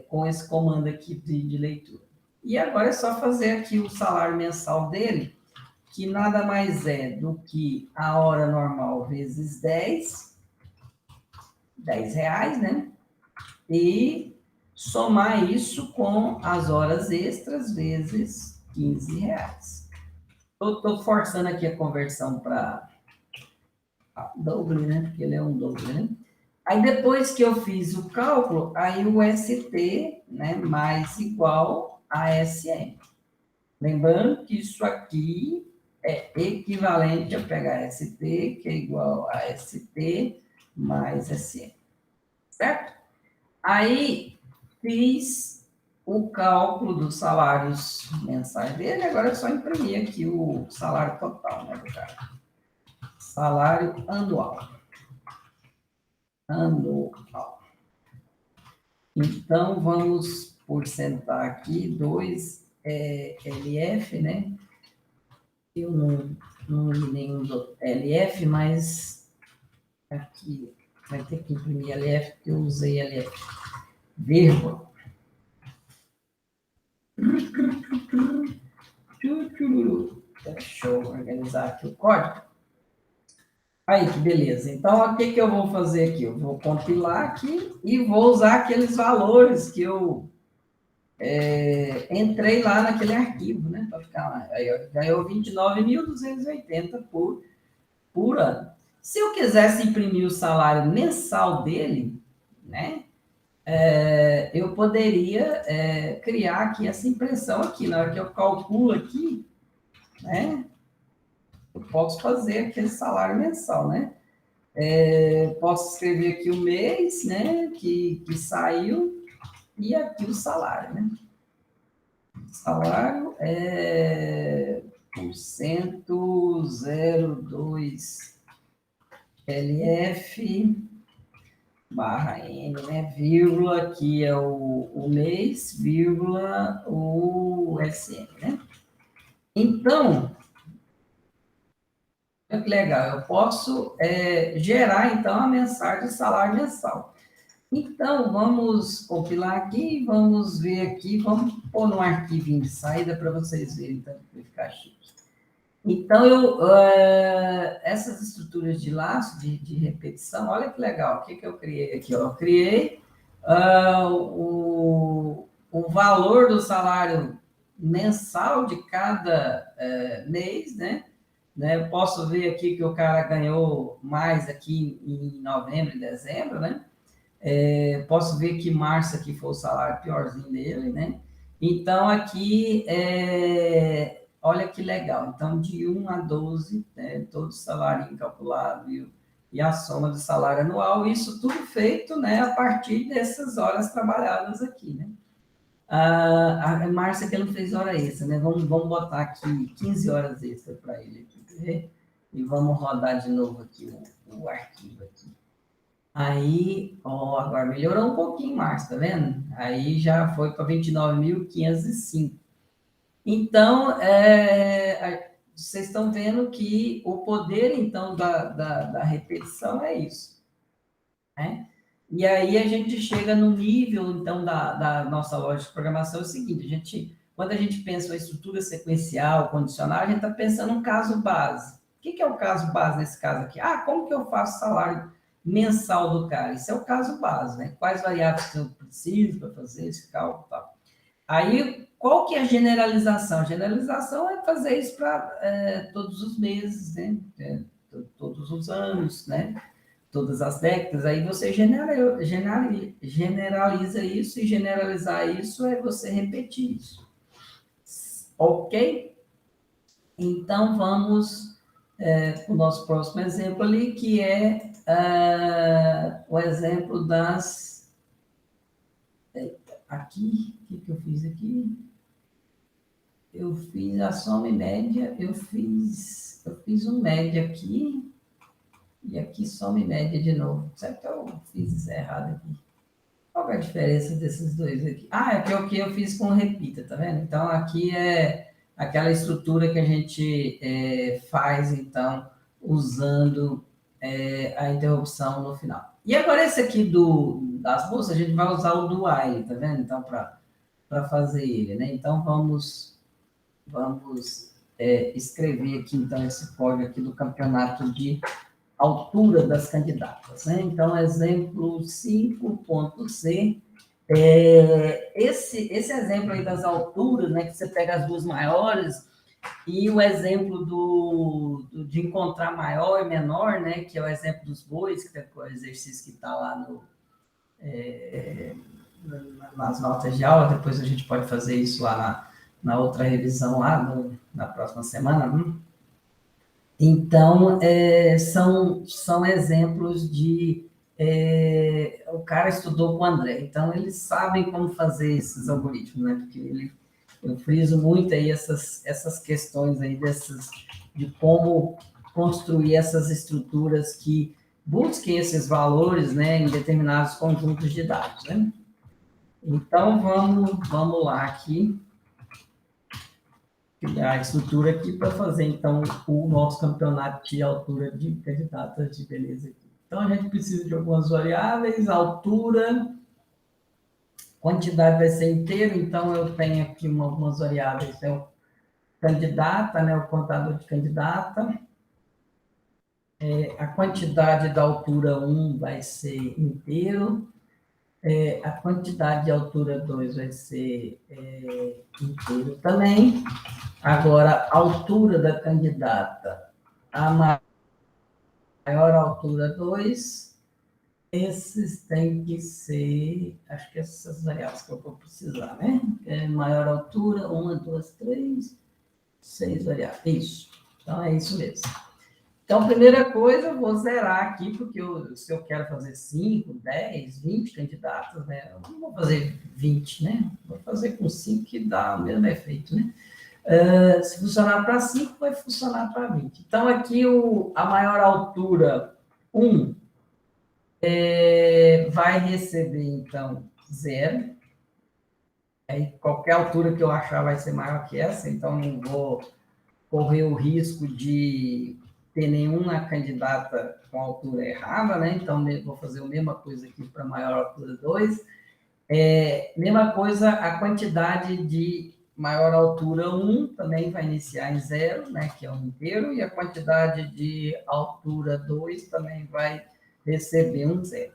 com esse comando aqui de leitura. E agora é só fazer aqui o salário mensal dele, que nada mais é do que a hora normal vezes 10 reais, né? E somar isso com as horas extras vezes 15 reais. Estou forçando aqui a conversão para doble, né? Porque ele é um doble, né? Aí, depois que eu fiz o cálculo, aí o ST, né, mais igual a SM. Lembrando que isso aqui é equivalente a pegar ST, que é igual a ST mais SM. Certo? Aí, fiz o cálculo dos salários mensais dele, agora é só imprimir aqui o salário total, né, do cara? Salário anual. Anual. Então, vamos porcentar aqui, 2 LF, né? Eu não li nenhum do LF, mas aqui vai ter que imprimir LF, porque eu usei LF, vírgula. Deixa eu organizar aqui o código. Aí, que beleza. Então, o que eu vou fazer aqui? Eu vou compilar aqui e vou usar aqueles valores que eu entrei lá naquele arquivo, né? Para ficar lá. Aí, ó, ganhou 29.280 por ano. Se eu quisesse imprimir o salário mensal dele, né? Eu poderia criar aqui essa impressão aqui. Na hora que eu calculo aqui, né? Eu posso fazer aquele salário mensal, né? Posso escrever aqui o mês, né? Que saiu e aqui o salário, né? Salário é porcento 0,2 LF barra N, né? Vírgula, aqui é o mês, vírgula, o SN, né? Então, olha que legal, eu posso gerar, então, a mensagem de salário mensal. Então, vamos compilar aqui, vamos ver aqui, vamos pôr num arquivinho de saída para vocês verem, então, vai ficar chique. Então, essas estruturas de laço, de repetição, olha que legal, o que eu criei aqui? Ó? Eu criei o valor do salário mensal de cada mês, né? Eu posso ver aqui que o cara ganhou mais aqui em novembro e dezembro, né? Posso ver que março aqui foi o salário piorzinho dele, né? Então, aqui, olha que legal. Então, de 1 a 12, né, todo o salário calculado e a soma do salário anual, isso tudo feito, né, a partir dessas horas trabalhadas aqui, né? A Márcia que não fez hora extra, né? Vamos botar aqui 15 horas extra para ele aqui, e vamos rodar de novo aqui o arquivo aqui. Aí, ó, agora melhorou um pouquinho, Márcia, tá vendo? Aí já foi para 29.505. Então, vocês estão vendo que o poder, então, da repetição é isso, né? E aí a gente chega no nível, então, da nossa lógica de programação, é o seguinte, quando a gente pensa uma estrutura sequencial, condicional, a gente está pensando um caso base. O que é o caso base nesse caso aqui? Como que eu faço salário mensal do cara? Isso é o caso base, né? Quais variáveis eu preciso para fazer esse cálculo e tal. Aí, qual que é a generalização? A generalização é fazer isso para todos os meses, né? Todos os anos, né? Todas as décadas, aí você generaliza isso, e generalizar isso é você repetir isso. Ok? Então, vamos para o nosso próximo exemplo ali, que é o exemplo das... Aqui, o que eu fiz aqui? Eu fiz a soma e média, eu fiz um média aqui, e aqui soma e média de novo. Será que eu fiz isso errado aqui? Qual é a diferença desses dois aqui? É que o que eu fiz com repita, tá vendo? Então, aqui é aquela estrutura que a gente faz, então, usando a interrupção no final. E agora esse aqui das bolsas, a gente vai usar o do while, tá vendo? Então, para fazer ele, né? Então, vamos escrever aqui, então, esse código aqui do campeonato de altura das candidatas, né? Então, exemplo 5.c, esse exemplo aí das alturas, né, que você pega as duas maiores, e o exemplo de encontrar maior e menor, né, que é o exemplo dos bois, que é o exercício que está lá nas notas de aula, depois a gente pode fazer isso lá na outra revisão lá, na próxima semana, Então, são exemplos de... o cara estudou com o André, então eles sabem como fazer esses algoritmos, né? Porque eu friso muito aí essas questões aí de como construir essas estruturas que busquem esses valores, né, em determinados conjuntos de dados, né? Então, vamos lá aqui. Criar a estrutura aqui para fazer, então, o nosso campeonato de altura de candidatas de beleza aqui. Então, a gente precisa de algumas variáveis, altura, quantidade vai ser inteiro, então eu tenho aqui algumas variáveis, né? O candidata, né? O contador de candidata, a quantidade da altura 1 vai ser inteiro, a quantidade de altura 2 vai ser inteiro também. Agora, a altura da candidata, a maior altura 2, esses têm que ser, acho que essas variáveis que eu vou precisar, né? Maior altura, 1, 2, 3, 6 variáveis. Isso. Então, é isso mesmo. Então, primeira coisa, eu vou zerar aqui, porque se eu quero fazer 5, 10, 20 candidatos, né? Eu não vou fazer 20, né? Vou fazer com 5 que dá o mesmo efeito, né? Se funcionar para 5, vai funcionar para 20. Então, aqui a maior altura, 1, vai receber, então, 0. Aí, qualquer altura que eu achar vai ser maior que essa, então não vou correr o risco de ter nenhuma candidata com altura errada, né? Então, vou fazer a mesma coisa aqui para maior altura 2. Mesma coisa, a quantidade de maior altura 1 também vai iniciar em 0, né, que é o inteiro, e a quantidade de altura 2 também vai receber um 0.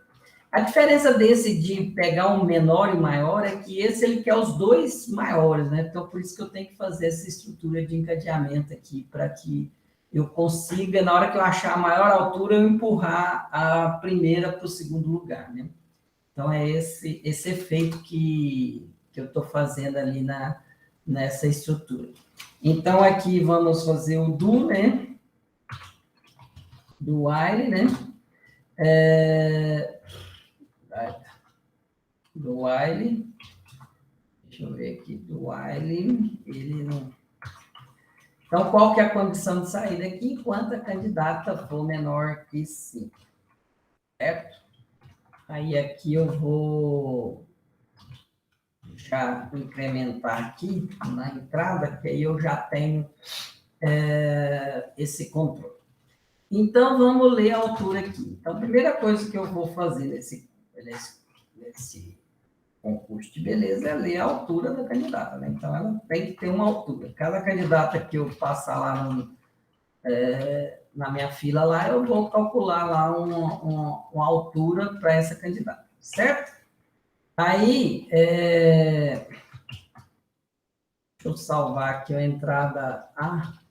A diferença desse de pegar um menor e maior é que esse ele quer os dois maiores, né? Então, por isso que eu tenho que fazer essa estrutura de encadeamento aqui, para que eu consiga, na hora que eu achar a maior altura, eu empurrar a primeira para o segundo lugar, né? Então, é esse efeito que eu estou fazendo ali nessa estrutura. Então, aqui vamos fazer o do, né? Do while, né? Do while. Deixa eu ver aqui. Do while, ele não... Então, qual que é a condição de saída aqui? Enquanto a candidata for menor que 5. Certo? Aí, aqui eu vou já incrementar aqui na entrada, que aí eu já tenho esse controle. Então, vamos ler a altura aqui. Então, a primeira coisa que eu vou fazer nesse concurso de beleza é ler a altura da candidata, né? Então, ela tem que ter uma altura. Cada candidata que eu passar lá na minha fila lá, eu vou calcular lá uma altura para essa candidata, certo? Aí, deixa eu salvar aqui a entrada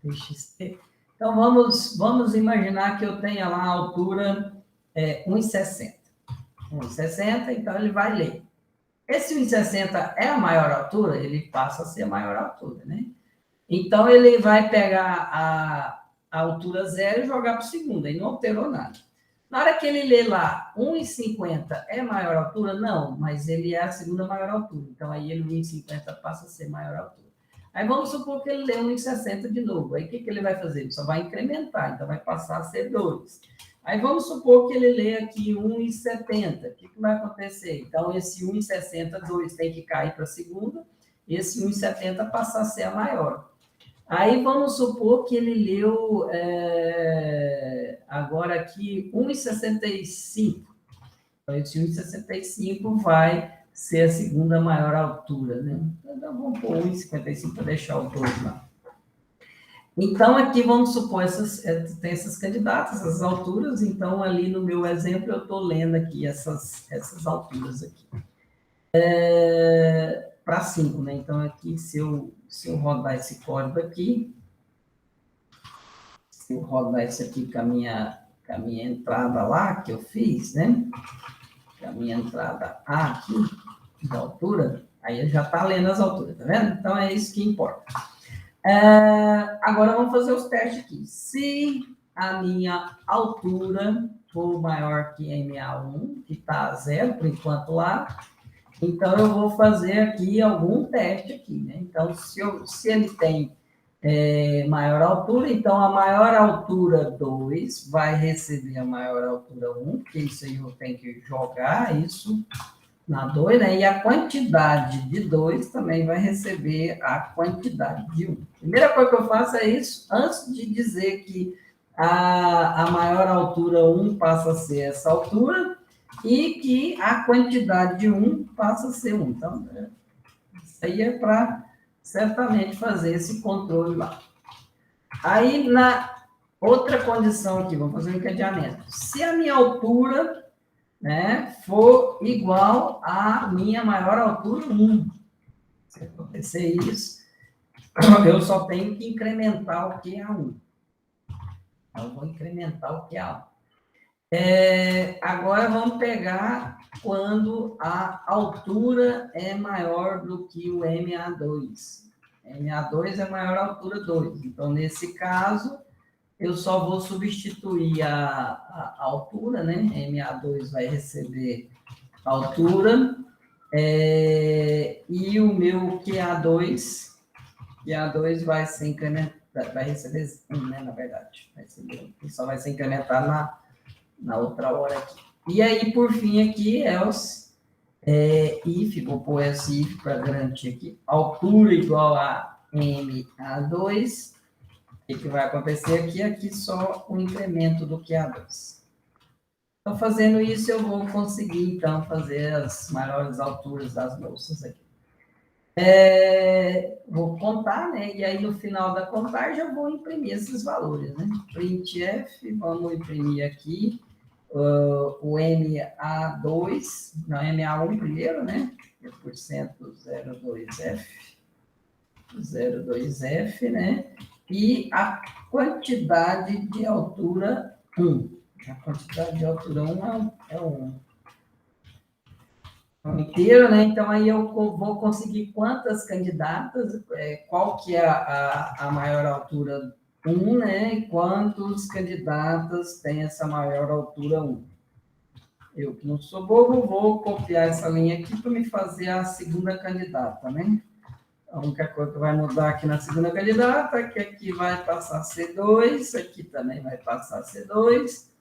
TXT. Então, vamos imaginar que eu tenha lá a altura 1,60. 1,60, então ele vai ler. Esse 1,60 é a maior altura, ele passa a ser a maior altura, né? Então, ele vai pegar a altura 0 e jogar para o segundo, aí não alterou nada. Na hora que ele lê lá, 1,50 é maior altura? Não, mas ele é a segunda maior altura. Então, aí ele 1,50 passa a ser maior altura. Aí vamos supor que ele lê 1,60 de novo. Aí o que ele vai fazer? Ele só vai incrementar, então vai passar a ser 2. Aí vamos supor que ele lê aqui 1,70. O que vai acontecer? Então, esse 1,60, 2 tem que cair para a segunda, esse 1,70 passa a ser a maior. Aí vamos supor que ele leu agora aqui 1,65. Então, esse 1,65 vai ser a segunda maior altura, né? Então, vamos pôr 1,55 para deixar o 2 lá. Então, aqui vamos supor, tem essas candidatas, essas alturas, então ali no meu exemplo eu estou lendo aqui essas alturas aqui. Para 5, né? Então, aqui, se eu rodar esse código aqui, se eu rodar isso aqui com a minha entrada lá, que eu fiz, né? Com a minha entrada A aqui, da altura, aí já está lendo as alturas, tá vendo? Então, é isso que importa. Agora, vamos fazer os testes aqui. Se a minha altura for maior que MA1, que está 0 por enquanto lá, então, eu vou fazer aqui algum teste aqui, né? Então, se ele tem maior altura, então a maior altura 2 vai receber a maior altura 1, porque isso aí eu tenho que jogar isso na 2, né? E a quantidade de 2 também vai receber a quantidade de 1. Primeira coisa que eu faço é isso, antes de dizer que a maior altura 1 passa a ser essa altura e que a quantidade de 1 passa a ser 1. Então, isso aí é para certamente fazer esse controle lá. Aí, na outra condição aqui, vamos fazer um encadeamento. Se a minha altura, né, for igual à minha maior altura 1, se acontecer isso, eu só tenho que incrementar o Q a 1. Eu vou incrementar o Q a 1. Agora, vamos pegar quando a altura é maior do que o MA2. MA2 é maior a altura 2. Então, nesse caso, eu só vou substituir a altura, né? MA2 vai receber altura, e o meu QA2 vai ser incrementado, vai receber 1, né? Na verdade, vai receber 1, só vai ser incrementado na outra hora aqui. E aí, por fim, aqui, else, if, vou pôr esse if para garantir aqui, altura igual a MA2, o que vai acontecer aqui? Aqui só o incremento do QA2. Então, fazendo isso, eu vou conseguir, então, fazer as maiores alturas das bolsas aqui. Vou contar, né? E aí, no final da contagem, eu vou imprimir esses valores, né? Printf, vamos imprimir aqui o MA2, não, MA1 primeiro, né? Porcento 02F, né? E a quantidade de altura 1. A quantidade de altura 1 é um inteiro, né? Então, aí eu vou conseguir quantas candidatas, qual que é a maior altura 1, né? E quantos candidatas tem essa maior altura 1. Eu, que não sou bobo, vou copiar essa linha aqui para me fazer a segunda candidata, né? A única coisa que vai mudar aqui na segunda candidata é que aqui vai passar a ser 2, aqui também vai passar a ser 2,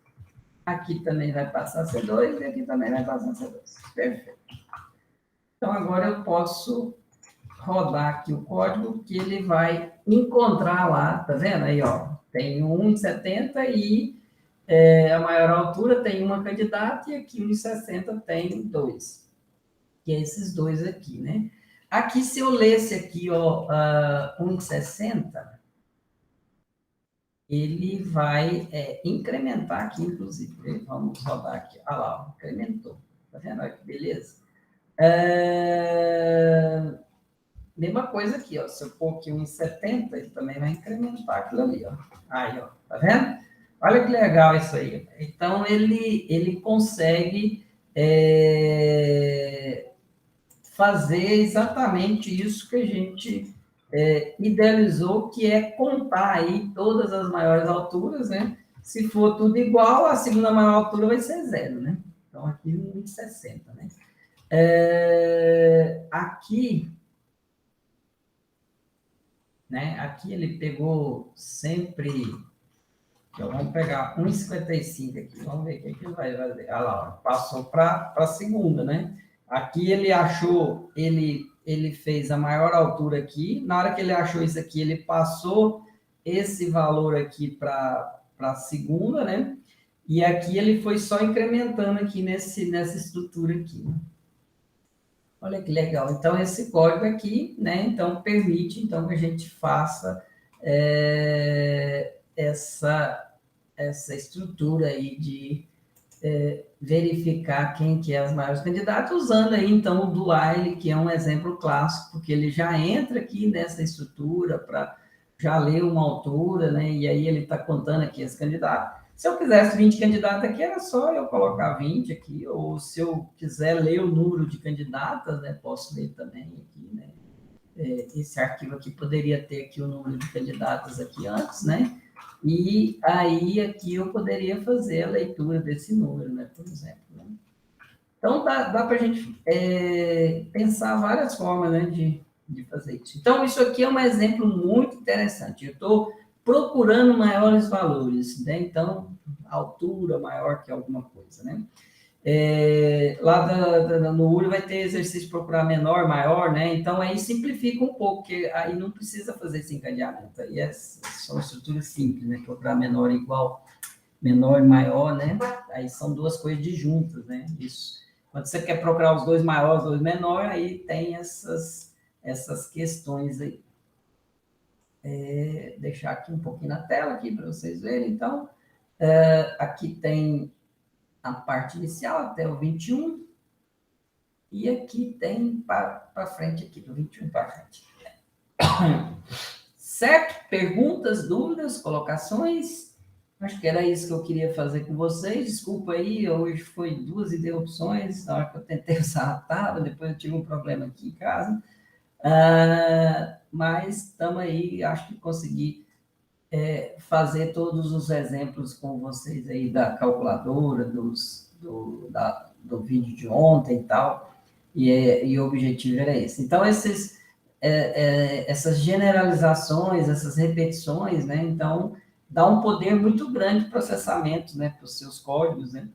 aqui também vai passar a ser 2 e aqui também vai passar a ser 2. Perfeito. Então, agora eu posso rodar aqui o código que ele vai encontrar lá, tá vendo aí, ó? Tem 1,70 e a maior altura tem uma candidata e aqui 1,60 tem 2. Que é esses dois aqui, né? Aqui, se eu lesse aqui, ó, 1,60, ele vai incrementar aqui, inclusive. Vamos rodar aqui. Olha lá, ó, incrementou. Tá vendo? Olha que beleza. Mesma coisa aqui, ó. Se eu pôr aqui 1,70, ele também vai incrementar aquilo ali, ó. Aí, ó. Tá vendo? Olha que legal isso aí. Então, ele consegue fazer exatamente isso que a gente idealizou, que é contar aí todas as maiores alturas, né? Se for tudo igual, a segunda maior altura vai ser 0, né? Então, aqui 1,60, né? Aqui, né? Aqui ele pegou sempre... Então, vamos pegar 1,55 aqui. Vamos ver o que ele vai fazer. Olha lá, ó, passou para a segunda, né? Aqui ele achou, ele fez a maior altura aqui. Na hora que ele achou isso aqui, ele passou esse valor aqui para a segunda, né? E aqui ele foi só incrementando aqui nessa estrutura aqui. Né? Olha que legal. Então, esse código aqui, né? Então, permite então, que a gente faça essa estrutura aí de verificar quem que é as maiores candidatas, usando aí, então, o do while, que é um exemplo clássico, porque ele já entra aqui nessa estrutura para já ler uma altura, né? E aí ele está contando aqui as candidatas. Se eu quisesse 20 candidatas aqui, era só eu colocar 20 aqui, ou se eu quiser ler o número de candidatas, né? Posso ler também aqui, né? Esse arquivo aqui poderia ter aqui o número de candidatas aqui antes, né? E aí, aqui eu poderia fazer a leitura desse número, né, por exemplo. Né? Então, dá para a gente pensar várias formas, né, de fazer isso. Então, isso aqui é um exemplo muito interessante. Eu estou procurando maiores valores, né? Então, altura maior que alguma coisa, né? Lá no URI vai ter exercício de procurar menor, maior, né? Então, aí simplifica um pouco, porque aí não precisa fazer esse encadeamento. Aí são estruturas simples, né? Procurar menor igual, menor e maior, né? Aí são duas coisas disjuntas, né? Isso. Quando você quer procurar os dois maiores, os dois menores, aí tem essas questões aí. Deixar aqui um pouquinho na tela aqui para vocês verem. Então, aqui tem a parte inicial até o 21, e aqui tem para frente, aqui do 21 para frente. Certo? Perguntas, dúvidas, colocações? Acho que era isso que eu queria fazer com vocês. Desculpa aí, hoje foi 2 interrupções, na hora que eu tentei usar a tábua, depois eu tive um problema aqui em casa. Mas estamos aí, acho que consegui fazer todos os exemplos com vocês aí da calculadora, do vídeo de ontem e tal, e o objetivo era esse. Então, essas generalizações, essas repetições, né? Então, dá um poder muito grande de processamento, né, para os seus códigos, né?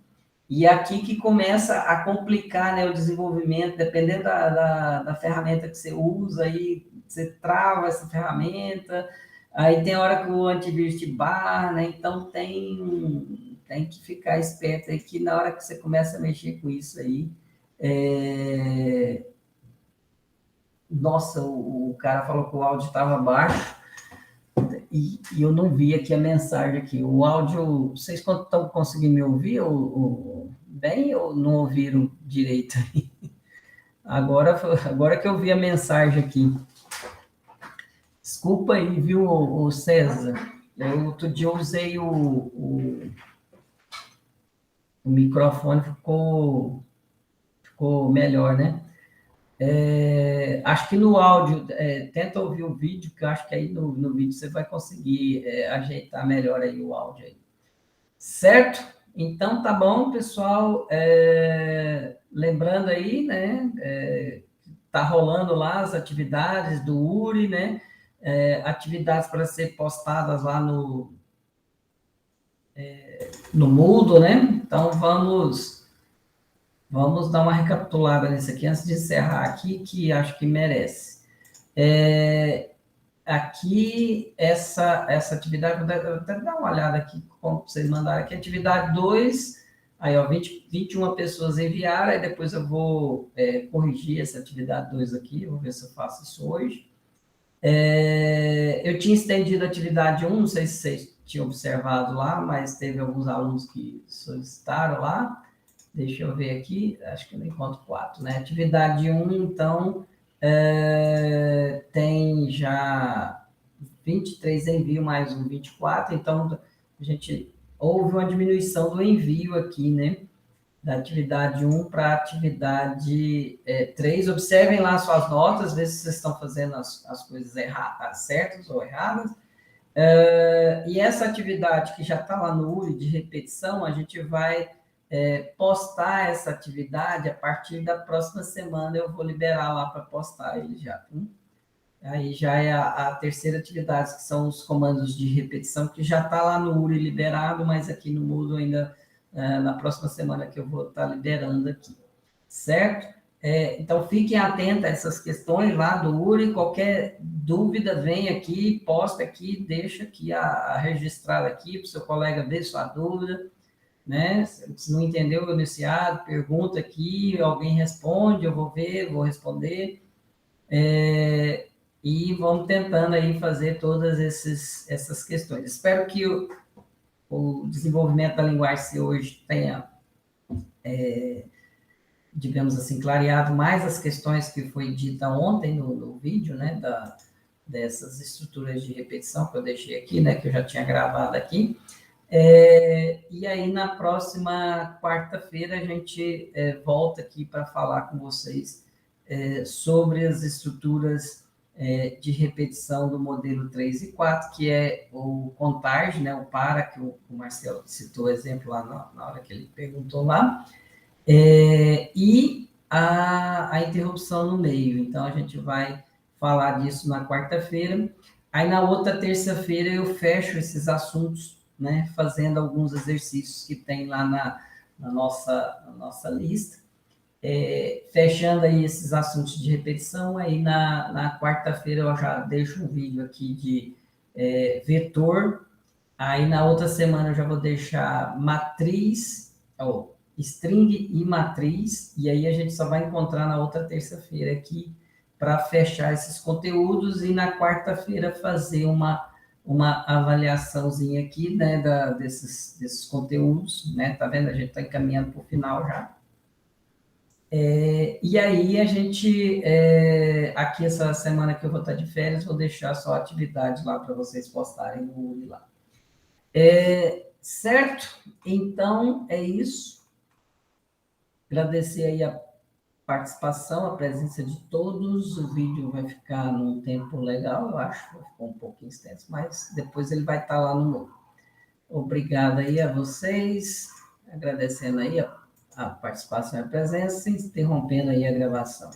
E é aqui que começa a complicar, né, o desenvolvimento, dependendo da ferramenta que você usa, aí você trava essa ferramenta, aí tem hora que o antivírus te barra, né? Então tem que ficar esperto aí que na hora que você começa a mexer com isso aí, nossa, o cara falou que o áudio estava baixo, e eu não vi aqui a mensagem aqui. O áudio, vocês estão conseguindo me ouvir bem ou não ouviram direito aí? Agora que eu vi a mensagem aqui. Desculpa aí, viu, o César? Outro dia eu usei o microfone, ficou melhor, né? Acho que no áudio, tenta ouvir o vídeo, que eu acho que aí no vídeo você vai conseguir ajeitar melhor aí o áudio aí. Certo? Então, tá bom, pessoal. Lembrando aí, né? Tá rolando lá as atividades do URI, né? Atividades para ser postadas lá no Moodle, né? Então, vamos dar uma recapitulada nisso aqui antes de encerrar aqui, que acho que merece. Aqui, essa atividade, vou até dar uma olhada aqui, como vocês mandaram aqui, atividade 2, aí, ó, 21 pessoas enviaram, aí depois eu vou corrigir essa atividade 2 aqui, vou ver se eu faço isso hoje. Eu tinha estendido a atividade 1, não sei se vocês tinham observado lá, mas teve alguns alunos que solicitaram lá. Deixa eu ver aqui, acho que eu não encontro 4, né? Atividade 1, então, tem já 23 envio, mais um 24, então houve uma diminuição do envio aqui, né? Da atividade 1 para a atividade 3. Observem lá suas notas, vê se vocês estão fazendo as coisas certas ou erradas. E essa atividade que já está lá no URI de repetição, a gente vai postar essa atividade a partir da próxima semana, eu vou liberar lá para postar ele já. Aí já é a terceira atividade, que são os comandos de repetição, que já está lá no URI liberado, mas aqui no Moodle ainda, na próxima semana que eu vou estar liberando aqui, certo? Então, fiquem atentos a essas questões lá do URI, qualquer dúvida, vem aqui, posta aqui, deixa aqui registrada aqui, para o seu colega ver sua dúvida, né? Se não entendeu o enunciado, pergunta aqui, alguém responde, eu vou ver, vou responder, e vamos tentando aí fazer todas essas questões. Espero que o desenvolvimento da linguagem hoje tenha, digamos assim, clareado mais as questões que foi dita ontem no vídeo, né, dessas estruturas de repetição que eu deixei aqui, né, que eu já tinha gravado aqui. E aí, na próxima quarta-feira, a gente volta aqui para falar com vocês sobre as estruturas de repetição do modelo 3 e 4, que é o contarge, né, o para, que o Marcelo citou o exemplo lá na hora que ele perguntou lá, e a interrupção no meio. Então, a gente vai falar disso na quarta-feira. Aí, na outra terça-feira, eu fecho esses assuntos, né, fazendo alguns exercícios que tem lá na nossa lista. Fechando aí esses assuntos de repetição, aí na quarta-feira eu já deixo um vídeo aqui de vetor, aí na outra semana eu já vou deixar matriz, string e matriz, e aí a gente só vai encontrar na outra terça-feira aqui para fechar esses conteúdos, e na quarta-feira fazer uma avaliaçãozinha aqui, né, desses conteúdos, né, tá vendo? A gente está encaminhando para o final já. E aí a gente, aqui essa semana que eu vou estar de férias, vou deixar só a atividade lá para vocês postarem no Uni lá. Certo? Então, é isso. Agradecer aí a participação, a presença de todos. O vídeo vai ficar num tempo legal, eu acho, vai ficar um pouquinho extenso, mas depois ele vai estar lá no meu. Obrigado aí a vocês, agradecendo aí a participação e a presença, interrompendo aí a gravação.